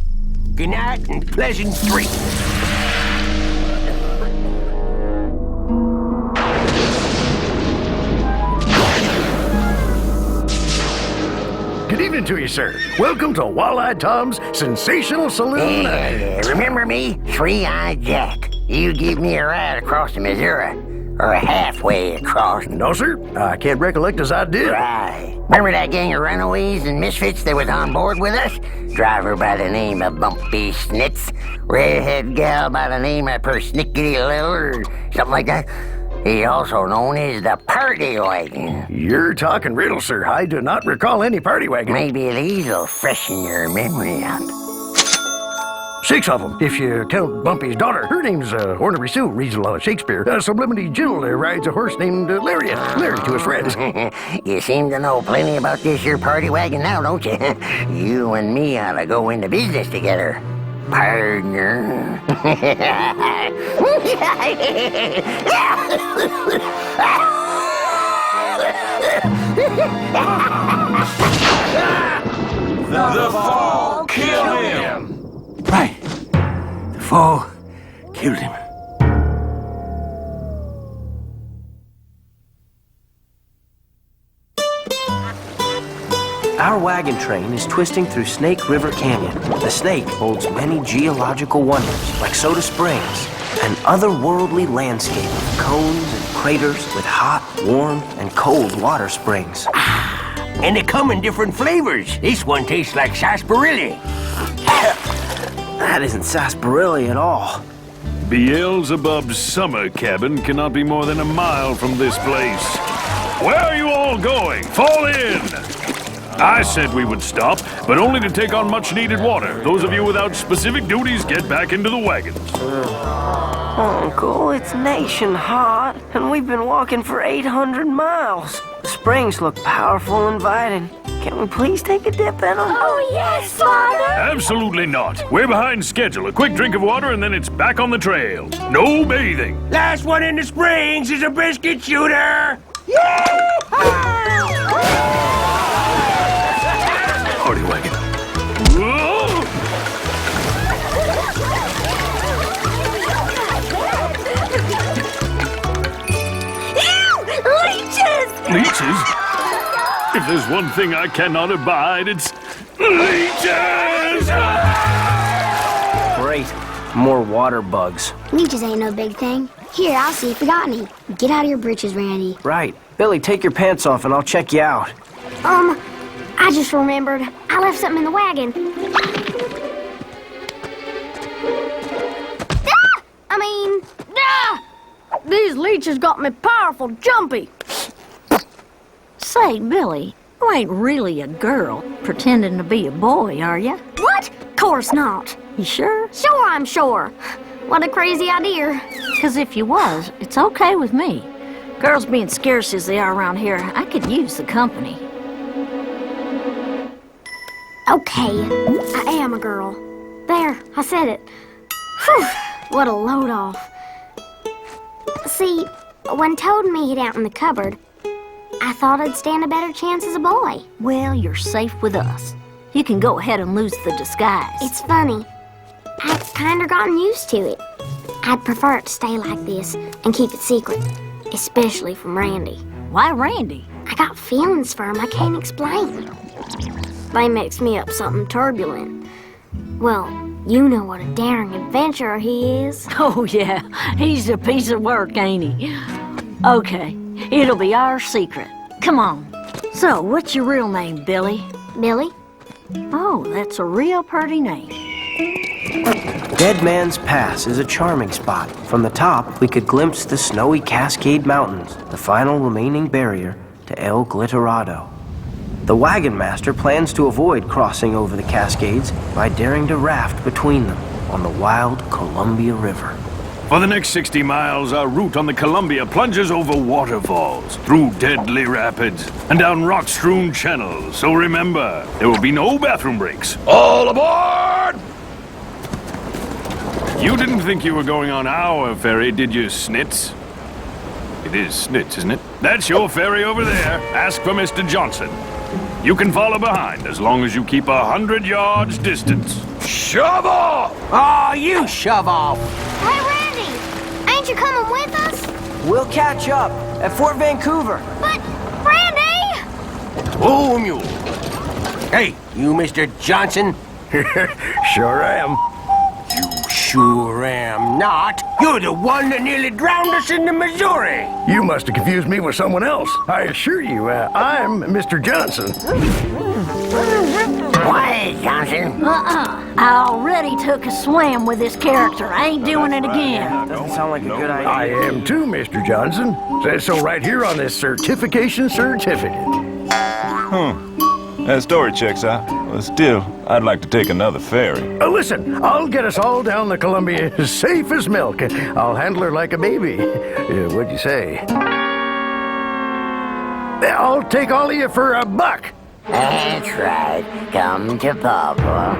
Good night and pleasant dreams. Good evening to you, sir. Welcome to Walleye Tom's Sensational Saloon. Remember me? Three-Eyed Jack. You give me a ride across the Missouri. Or halfway across. No, sir. I can't recollect as I did. Right. Remember that gang of runaways and misfits that was on board with us? Driver by the name of Bumpy Snitz. Redhead gal by the name of Persnickety Little or something like that. He's also known as the Party Wagon. You're talking riddle, sir. I do not recall any party wagon. Maybe these'll freshen your memory up. 6 of them, if you count Bumpy's daughter. Her name's Ornery Sue, reads a lot of Shakespeare. Sublimity Jill rides a horse named Lariat. Larry to his friends. You seem to know plenty about this here party wagon now, don't you? You and me ought to go into business together. Partner. The fall killed him. Right. The fall killed him. Our wagon train is twisting through Snake River Canyon. The Snake holds many geological wonders, like Soda Springs, an otherworldly landscape of cones and craters with hot, warm, and cold water springs. And they come in different flavors. This one tastes like sarsaparilla. That isn't sarsaparilla at all. Beelzebub's summer cabin cannot be more than a mile from this place. Where are you all going? Fall in! I said we would stop, but only to take on much-needed water. Those of you without specific duties, get back into the wagons. Uncle, it's nation hot, and we've been walking for 800 miles. The springs look powerful and inviting. Can we please take a dip in them? Oh, yes, Father! Absolutely not. We're behind schedule. A quick drink of water, and then it's back on the trail. No bathing. Last one in the springs is a biscuit shooter. Party wagon. Whoa! Leeches! Leeches? If there's one thing I cannot abide, it's leeches! Great. More water bugs. Leeches ain't no big thing. Here, I'll see if we got any. Get out of your britches, Randy. Right. Billy, take your pants off and I'll check you out. I just remembered. I left something in the wagon. These leeches got me powerful jumpy. Say, Billy, you ain't really a girl pretending to be a boy, are you? What? Course not. You sure? Sure, I'm sure. What a crazy idea. 'Cause if you was, it's okay with me. Girls being scarce as they are around here, I could use the company. Okay, I am a girl. There, I said it. Whew, what a load off. See, when Toad and me hid out in the cupboard, I thought I'd stand a better chance as a boy. Well, you're safe with us. You can go ahead and lose the disguise. It's funny. I've kinda gotten used to it. I'd prefer it to stay like this and keep it secret, especially from Randy. Why Randy? I got feelings for him I can't explain. They mixed me up something turbulent. Well, you know what a daring adventurer he is. Oh, yeah. He's a piece of work, ain't he? Okay, it'll be our secret. Come on. So, what's your real name, Billy? Billy? Oh, that's a real pretty name. Dead Man's Pass is a charming spot. From the top, we could glimpse the snowy Cascade Mountains, the final remaining barrier to El Glitterado. The wagon master plans to avoid crossing over the Cascades by daring to raft between them on the wild Columbia River. For the next 60 miles, our route on the Columbia plunges over waterfalls, through deadly rapids, and down rock-strewn channels. So remember, there will be no bathroom breaks. All aboard! You didn't think you were going on our ferry, did you, Snitz? It is Snitz, isn't it? That's your ferry over there. Ask for Mr. Johnson. You can follow behind as long as you keep 100 yards distance. Shove off! Oh, you shove off! Hey, Randy! Ain't you coming with us? We'll catch up at Fort Vancouver. But, Randy! Oh, mule. Hey, you Mr. Johnson? Sure am. You sure am not. You're the one that nearly drowned us in the Missouri. You must have confused me with someone else. I assure you, I'm Mr. Johnson. Why, Johnson? I already took a swim with this character. I ain't doing it again. Doesn't sound like a good idea. I am too, Mr. Johnson. Says so right here on this certification certificate. That story checks out. But still, I'd like to take another ferry. Listen, I'll get us all down the Columbia as safe as milk. I'll handle her like a baby. What'd you say? I'll take all of you for $1. That's right. Come to Papa.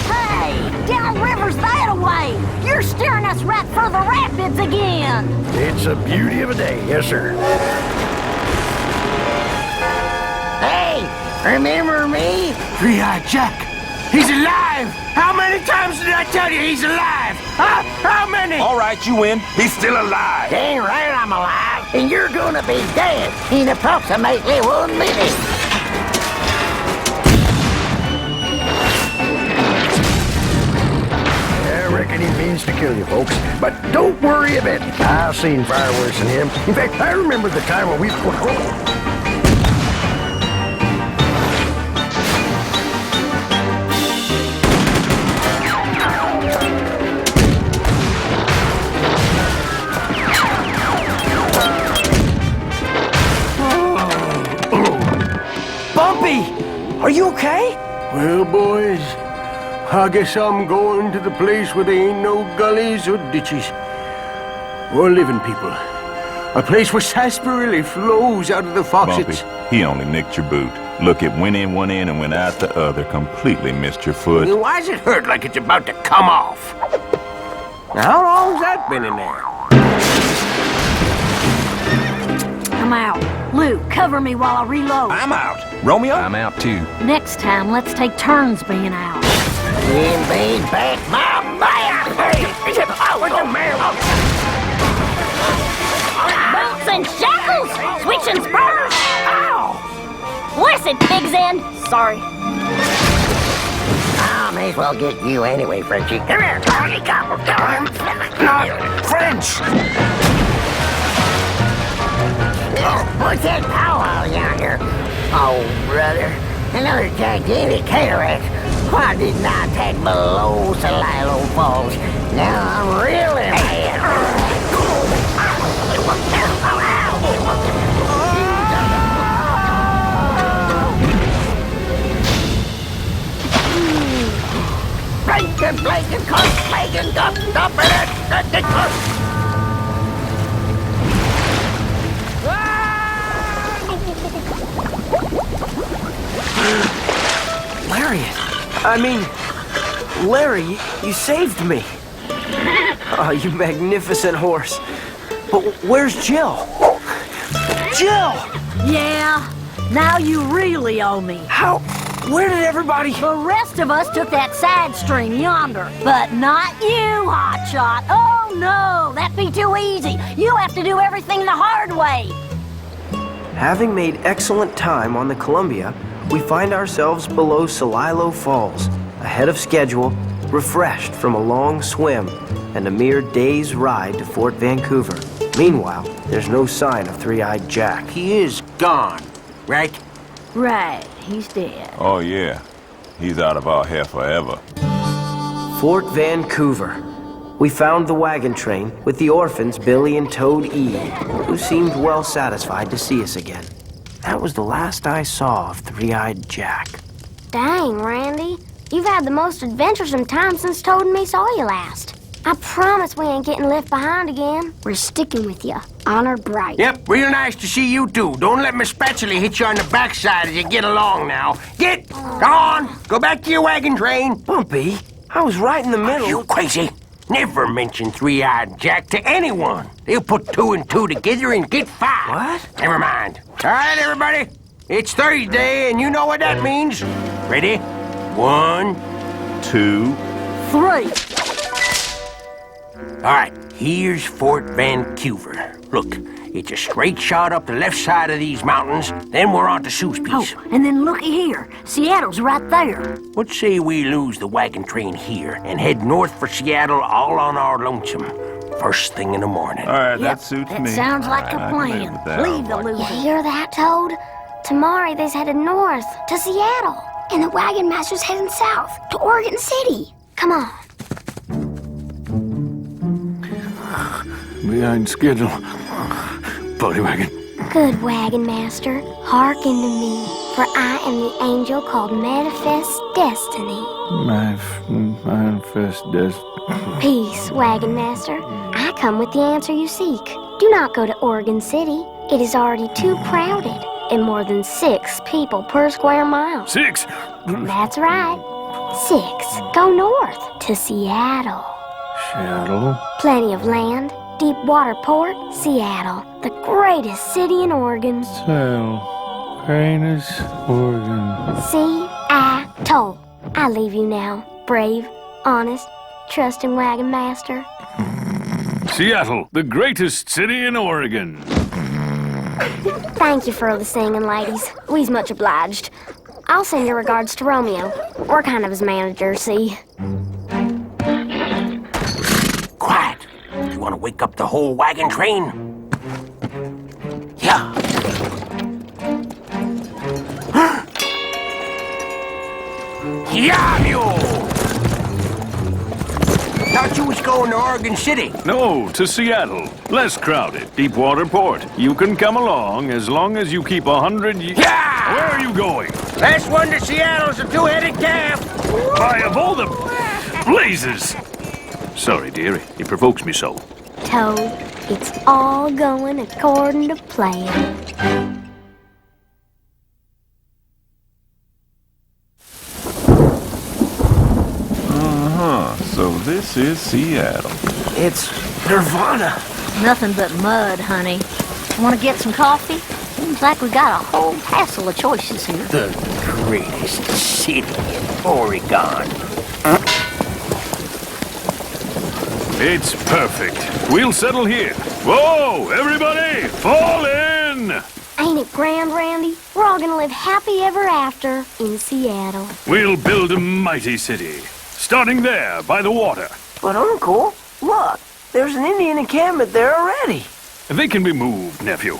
Hey, downriver's that away. You're steering us right for the rapids again. It's a beauty of a day, yes, sir. Remember me? Three-Eyed Jack. He's alive! How many times did I tell you he's alive? Huh? How many? All right, you win. He's still alive. Dang right I'm alive. And you're gonna be dead in approximately 1 minute. I reckon he means to kill you folks. But don't worry a bit. I've seen far worse than him. In fact, I remember the time when we... Are you okay? Well, boys, I guess I'm going to the place where there ain't no gullies or ditches. Or living people. A place where sarsaparilla flows out of the faucets. Bumpy, he only nicked your boot. Look, it went in one end and went out the other. Completely missed your foot. Then why does it hurt like it's about to come off? Now, how long's that been in there? I'm out. Lou, cover me while I reload. I'm out. Romeo? I'm out too. Next time, let's take turns being out. Invade back my man! What's the matter? Boots and shackles! Switch and spurs! Ow! Listen, Pig's End. Sorry. I may as well get you anyway, Frenchie. Come here, Tony, come. Not French! What's that powwow yonder? Oh, brother, another gigantic cataract. Why didn't I attack below Salilo Falls? Now I'm really mad. Blanket, stop it! Larry, you saved me. Oh, you magnificent horse. But where's Jill? Jill! Yeah, now you really owe me. How? Where did everybody... The rest of us took that side stream yonder, but not you, Hotshot. Oh, no, that'd be too easy. You have to do everything the hard way. Having made excellent time on the Columbia, we find ourselves below Salilo Falls, ahead of schedule, refreshed from a long swim, and a mere day's ride to Fort Vancouver. Meanwhile, there's no sign of Three-Eyed Jack. He is gone, right? Right, he's dead. Oh, yeah. He's out of our hair forever. Fort Vancouver. We found the wagon train with the orphans Billy and Toad E, who seemed well satisfied to see us again. That was the last I saw of Three-Eyed Jack. Dang, Randy. You've had the most adventuresome time since Toad and me saw you last. I promise we ain't getting left behind again. We're sticking with you. Honor bright. Yep, real nice to see you too. Don't let my spatula hit you on the backside as you get along now. Go on, go back to your wagon train. Bumpy, I was right in the middle. Are you crazy? Never mention Three-Eyed Jack to anyone. They'll put 2 and 2 together and get 5. What? Never mind. All right, everybody. It's Thursday, and you know what that means. Ready? 1, 2, 3. All right, here's Fort Vancouver. Look, it's a straight shot up the left side of these mountains, then we're on to Souspees. Oh, and then looky here. Seattle's right there. Let's say we lose the wagon train here and head north for Seattle all on our lonesome. First thing in the morning. All right, Yep, that suits that me. sounds like a I can plan. live with that. Leave the You loser. hear that, Toad? Tomorrow they's headed north to Seattle. And the wagon master's heading south to Oregon City. Come on. Behind schedule. Buddy wagon. Good wagon master, hearken to me, for I am the angel called Manifest Destiny. Manifest destiny. Peace, wagon master. I come with the answer you seek. Do not go to Oregon City. It is already too crowded, and more than 6 people per square mile. 6? That's right. 6. Go north to Seattle. Seattle? Plenty of land, deep water port, Seattle, the greatest city in Oregon. Seattle. Cranus, Oregon. Seattle. I leave you now, brave, honest, trusting wagon master. Seattle, the greatest city in Oregon. Thank you for the singing, ladies. We's much obliged. I'll send your regards to Romeo. We're kind of his manager, see? Quiet. You want to wake up the whole wagon train? Yeah. Yeah, mule! Thought you was going to Oregon City. No, to Seattle. Less crowded. Deepwater port. You can come along as you keep 100 Yeah! Where are you going? Last one to Seattle's a two-headed calf. By of all the blazes! Sorry, dearie. It provokes me so. Toad, it's all going according to plan. So this is Seattle. It's Nirvana. Nothing but mud, honey. Want to get some coffee? Seems like we got a whole hassle of choices here. The greatest city in Oregon. It's perfect. We'll settle here. Whoa, everybody, fall in! Ain't it grand, Randy? We're all gonna live happy ever after in Seattle. We'll build a mighty city. Starting there, by the water. But Uncle, look, there's an Indian encampment there already. They can be moved, nephew.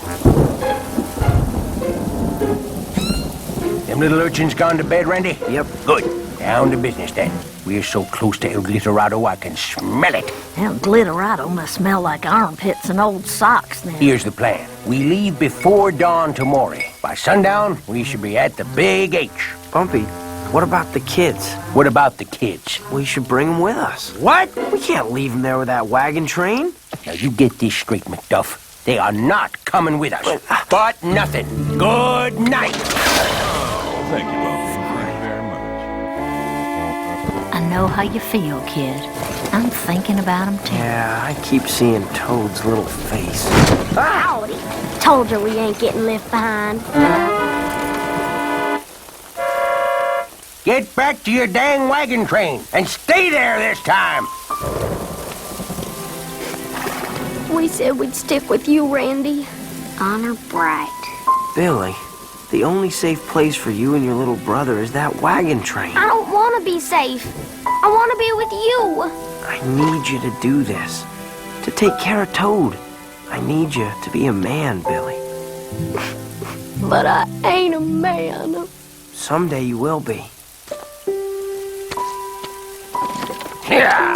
Them little urchins gone to bed, Randy? Yep. Good. Down to business, then. We're so close to El Glitterado, I can smell it. El Glitterado must smell like armpits and old socks then. Here's the plan. We leave before dawn tomorrow. By sundown, we should be at the Big H. Bumpy, what about the kids? What about the kids? We should bring them with us. What? We can't leave them there with that wagon train. Now, you get this straight, McDuff. They are not coming with us. But nothing. Good night. Thank you, Bumpy. Thank you very much. I know how you feel, kid. I'm thinking about him too. Yeah, I keep seeing Toad's little face. Howdy. Told you we ain't getting left behind. Get back to your dang wagon train and stay there this time. We said we'd stick with you, Randy. Honor bright. Billy, the only safe place for you and your little brother is that wagon train. I don't want to be safe. I want to be with you. I need you to do this. To take care of Toad. I need you to be a man, Billy. But I ain't a man. Someday you will be. Yeah.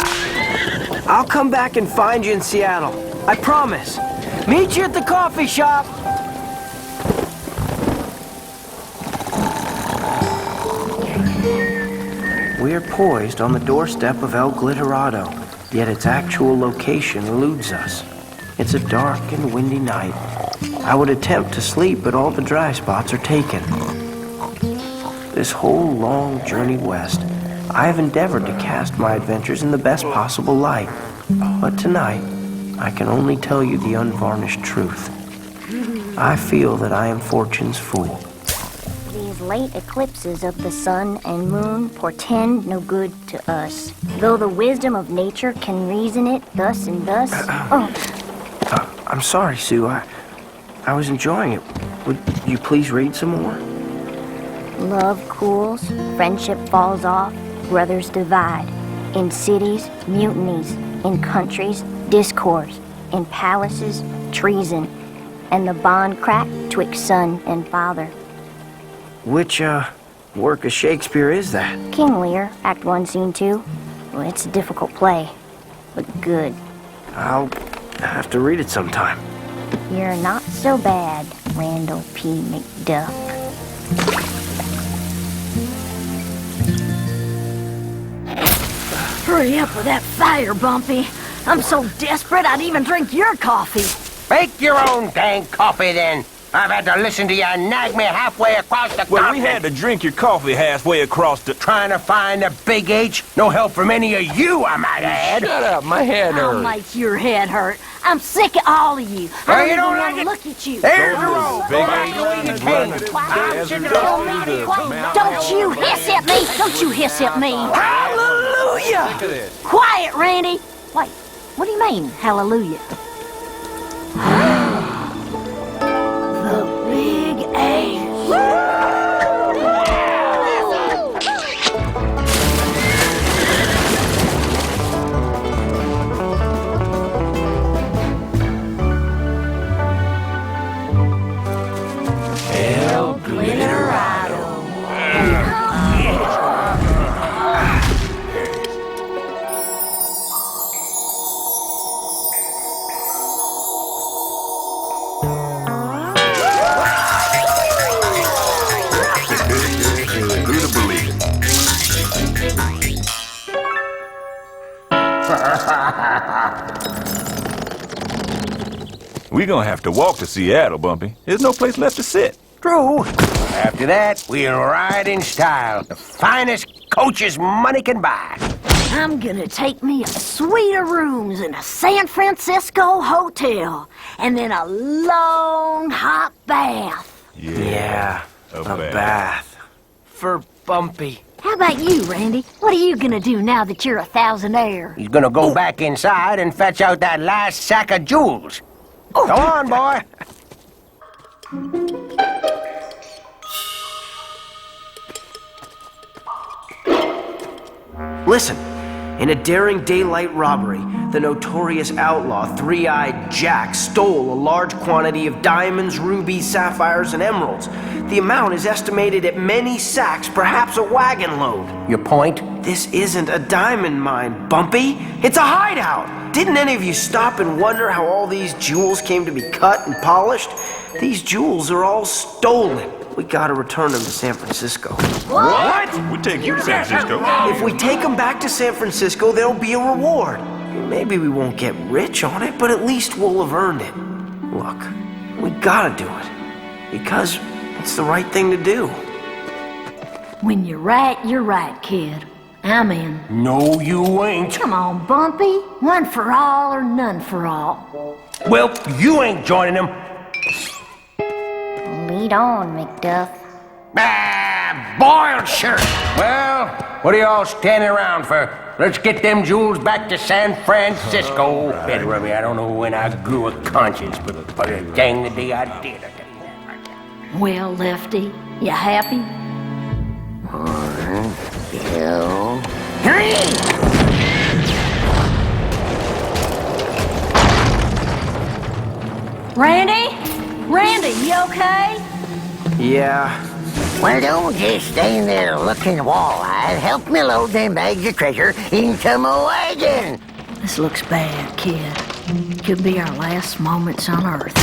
I'll come back and find you in Seattle. I promise. Meet you at the coffee shop. We are poised on the doorstep of El Glitterado, yet its actual location eludes us. It's a dark and windy night. I would attempt to sleep, but all the dry spots are taken. This whole long journey west, I have endeavored to cast my adventures in the best possible light. But tonight, I can only tell you the unvarnished truth. I feel that I am fortune's fool. These late eclipses of the sun and moon portend no good to us. Though the wisdom of nature can reason it thus and thus. I'm sorry, Sue. I was enjoying it. Would you please read some more? Love cools, friendship falls off, brothers divide. In cities, mutinies. In countries, discords. In palaces, treason. And the bond cracked twixt son and father. Which, work of Shakespeare is that? King Lear, Act 1, Scene 2. Well, it's a difficult play, but good. I'll have to read it sometime. You're not so bad, Randall P. McDuff. Hurry up with that fire, Bumpy. I'm so desperate I'd even drink your coffee. Make your own dang coffee, then. I've had to listen to you nag me halfway across the Well, continent. we had to drink your coffee halfway across the... Trying to find the big H. No help from any of you, I might add. Shut up, my head I'll hurts. make your head hurt. I'm sick of all of you. Well, I you don't don't even like want to it? look at you. There's the road. Big Go H the way you came. I'm sick of Don't you hiss at me! Don't you hiss at me! Hallelujah! Quiet, Randy! Wait, what do you mean, hallelujah? The big A. El Glitterado. Who'd have believed it? We're gonna have to walk to Seattle, Bumpy. There's no place left to sit. True. After that, we'll ride in style. The finest coaches money can buy. I'm gonna take me a suite of rooms in a San Francisco hotel, and then a long hot bath. Yeah, a bath. For Bumpy. How about you, Randy? What are you gonna do now that you're a thousandaire? He's gonna go back inside and fetch out that last sack of jewels. Go on, boy. Listen, in a daring daylight robbery, the notorious outlaw Three-Eyed Jack stole a large quantity of diamonds, rubies, sapphires, and emeralds. The amount is estimated at many sacks, perhaps a wagon load. Your point? This isn't a diamond mine, Bumpy. It's a hideout. Didn't any of you stop and wonder how all these jewels came to be cut and polished? These jewels are all stolen. We gotta return them to San Francisco. What? We'll take you to San Francisco. If we take them back to San Francisco, there'll be a reward. Maybe we won't get rich on it, but at least we'll have earned it. Look, we gotta do it. Because it's the right thing to do. When you're right, kid. I'm in. No, you ain't. Come on, Bumpy. One for all or none for all. Well, you ain't joining them. Lead on, Macduff. Boiled shirt. Well, what are y'all standing around for? Let's get them jewels back to San Francisco. Better rub me, I don't know when I grew a conscience, but dang the day I did. Well, Lefty, you happy? 1, 2, 3. Randy? Randy, you okay? Yeah. Well, don't just stand there looking wall-eyed. Help me load them bags of treasure into my wagon. This looks bad, kid. Could be our last moments on Earth.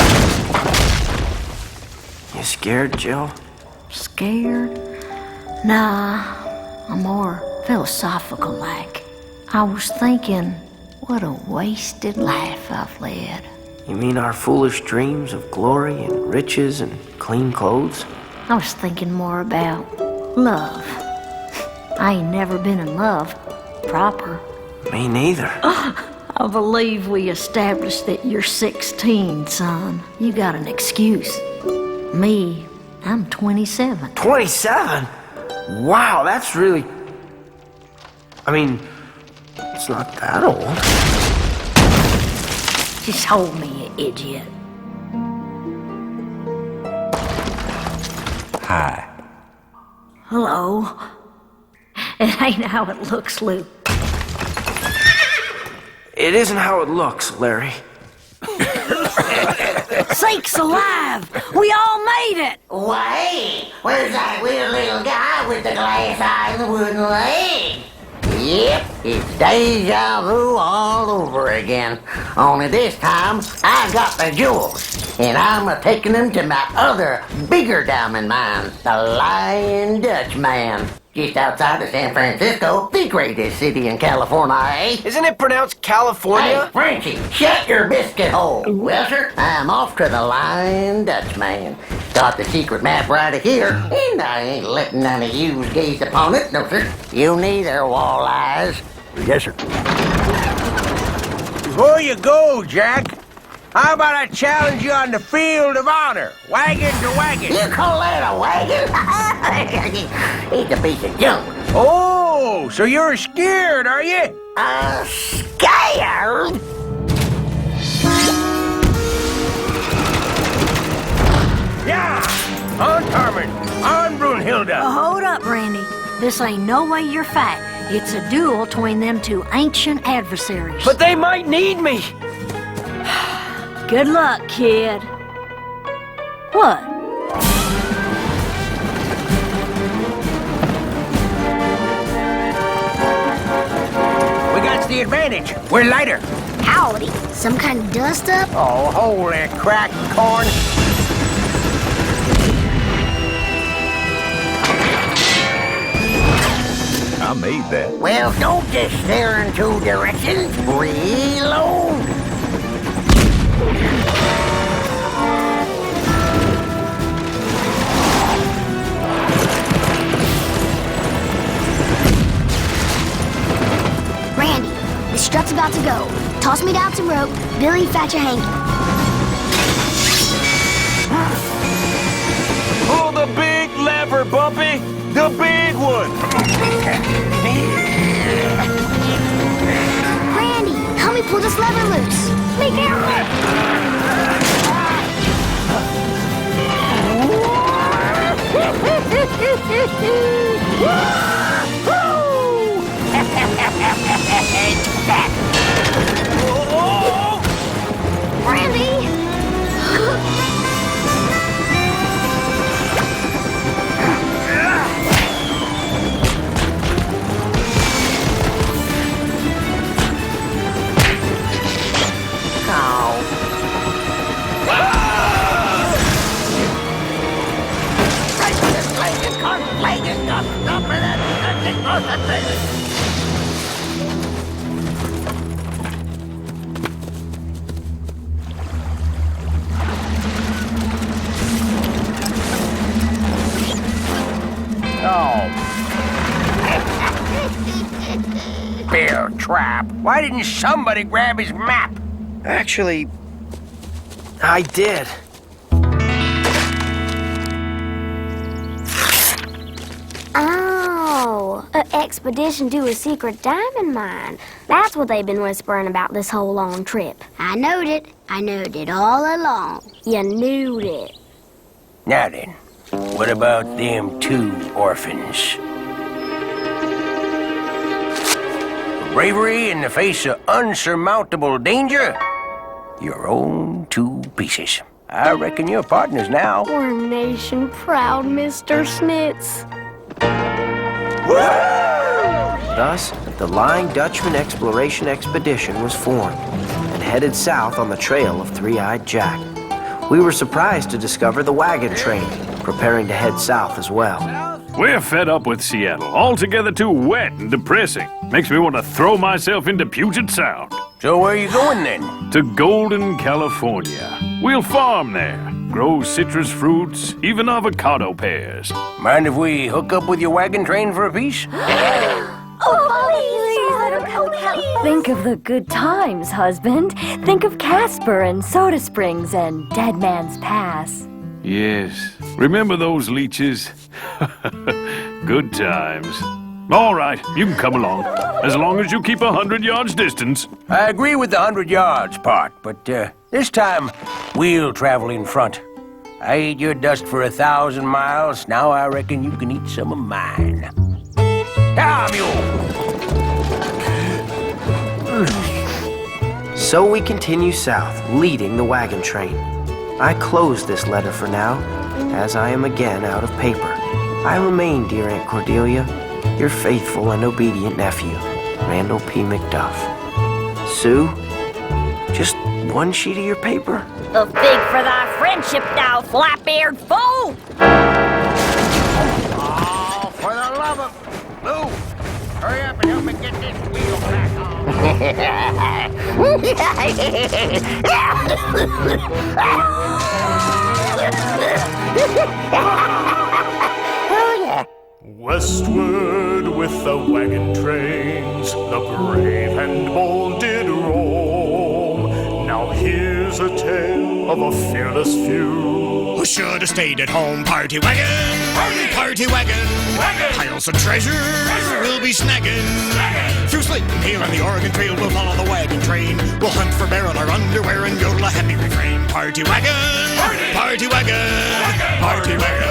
You scared, Jill? Scared? Nah, I'm more philosophical like. I was thinking, what a wasted life I've led. You mean our foolish dreams of glory and riches and clean clothes? I was thinking more about love. I ain't never been in love, proper. Me neither. I believe we established that you're 16, son. You got an excuse. Me, I'm 27. 27? Wow, that's really... I mean, it's not that old. Just hold me, you idiot. Hi. Hello. It ain't how it looks, Luke. It isn't how it looks, Larry. Sakes alive! We all made it! Wait, where's that weird little guy with the glass eye and the wooden leg? Yep, it's deja vu all over again. Only this time, I got the jewels, and I'm taking them to my other, bigger diamond mine, the Lion Dutch Man. just outside of San Francisco, the greatest city in California, eh? Isn't it pronounced California? Hey, Frenchie, shut your biscuit hole. Well, sir, I'm off to the Lion Dutchman. Got the secret map right here, and I ain't letting none of yous gaze upon it, no, sir. You neither, walleyes. Yes, sir. Before you go, Jack, how about I challenge you on the field of honor? Wagon to wagon. You call that a wagon? It's a piece of junk. Oh, so you're scared, are you? Scared? Yeah! On Carmen, on Brunhilde. Hold up, Randy. This ain't no way you're fighting. It's a duel between them two ancient adversaries. But they might need me. Good luck, kid. What? We got the advantage. We're lighter. Howdy. Some kind of dust up? Oh, holy crack, corn. I made that. Well, don't just stare in two directions. Reload. Randy, the strut's about to go. Toss me down some rope. Billy, fetch a hanky. Pull the big lever, Bumpy. The big one. Randy, help me pull this lever loose. Be careful. Randy! Bear trap. Why didn't somebody grab his map? Actually, I did. Oh, an expedition to a secret diamond mine. That's what they've been whispering about this whole long trip. I knowed it. I knowed it all along. You knew it. Now then, what about them two orphans? Bravery in the face of unsurmountable danger? Your own two pieces. I reckon you're partners now. We're nation proud, Mr. Snitz. Thus, the Lying Dutchman Exploration Expedition was formed and headed south on the trail of Three-Eyed Jack. We were surprised to discover the wagon train, preparing to head south as well. We're fed up with Seattle. Altogether too wet and depressing. Makes me want to throw myself into Puget Sound. So where are you going then? To Golden, California. We'll farm there. Grow citrus fruits, even avocado pears. Mind if we hook up with your wagon train for a piece? Think of the good times, husband. Think of Casper and Soda Springs and Dead Man's Pass. Yes. Remember those leeches? Good times. All right, you can come along. As long as you keep 100 yards distance. I agree with the 100 yards part, but this time we'll travel in front. I ate your dust for 1,000 miles. Now I reckon you can eat some of mine. Down, mule! So we continue south, leading the wagon train. I close this letter for now, as I am again out of paper. I remain, dear Aunt Cordelia, your faithful and obedient nephew, Randall P. McDuff. Sue, just one sheet of your paper? A fig for thy friendship, thou flap-eared fool! Oh, for the love of... Lou, hurry up and help me get this wheel back on. Oh, yeah. Westward with the wagon trains, the brave and bold did roam. Now here's a tale of a fearless few who should have stayed at home. Party wagon, party wagon, piles of treasure we'll be snagging. Through Slate and Hill and the Oregon Trail, we'll follow the wagon train. We'll hunt for barrel or underwear and yodel a happy refrain. Party wagon, party wagon, party wagon.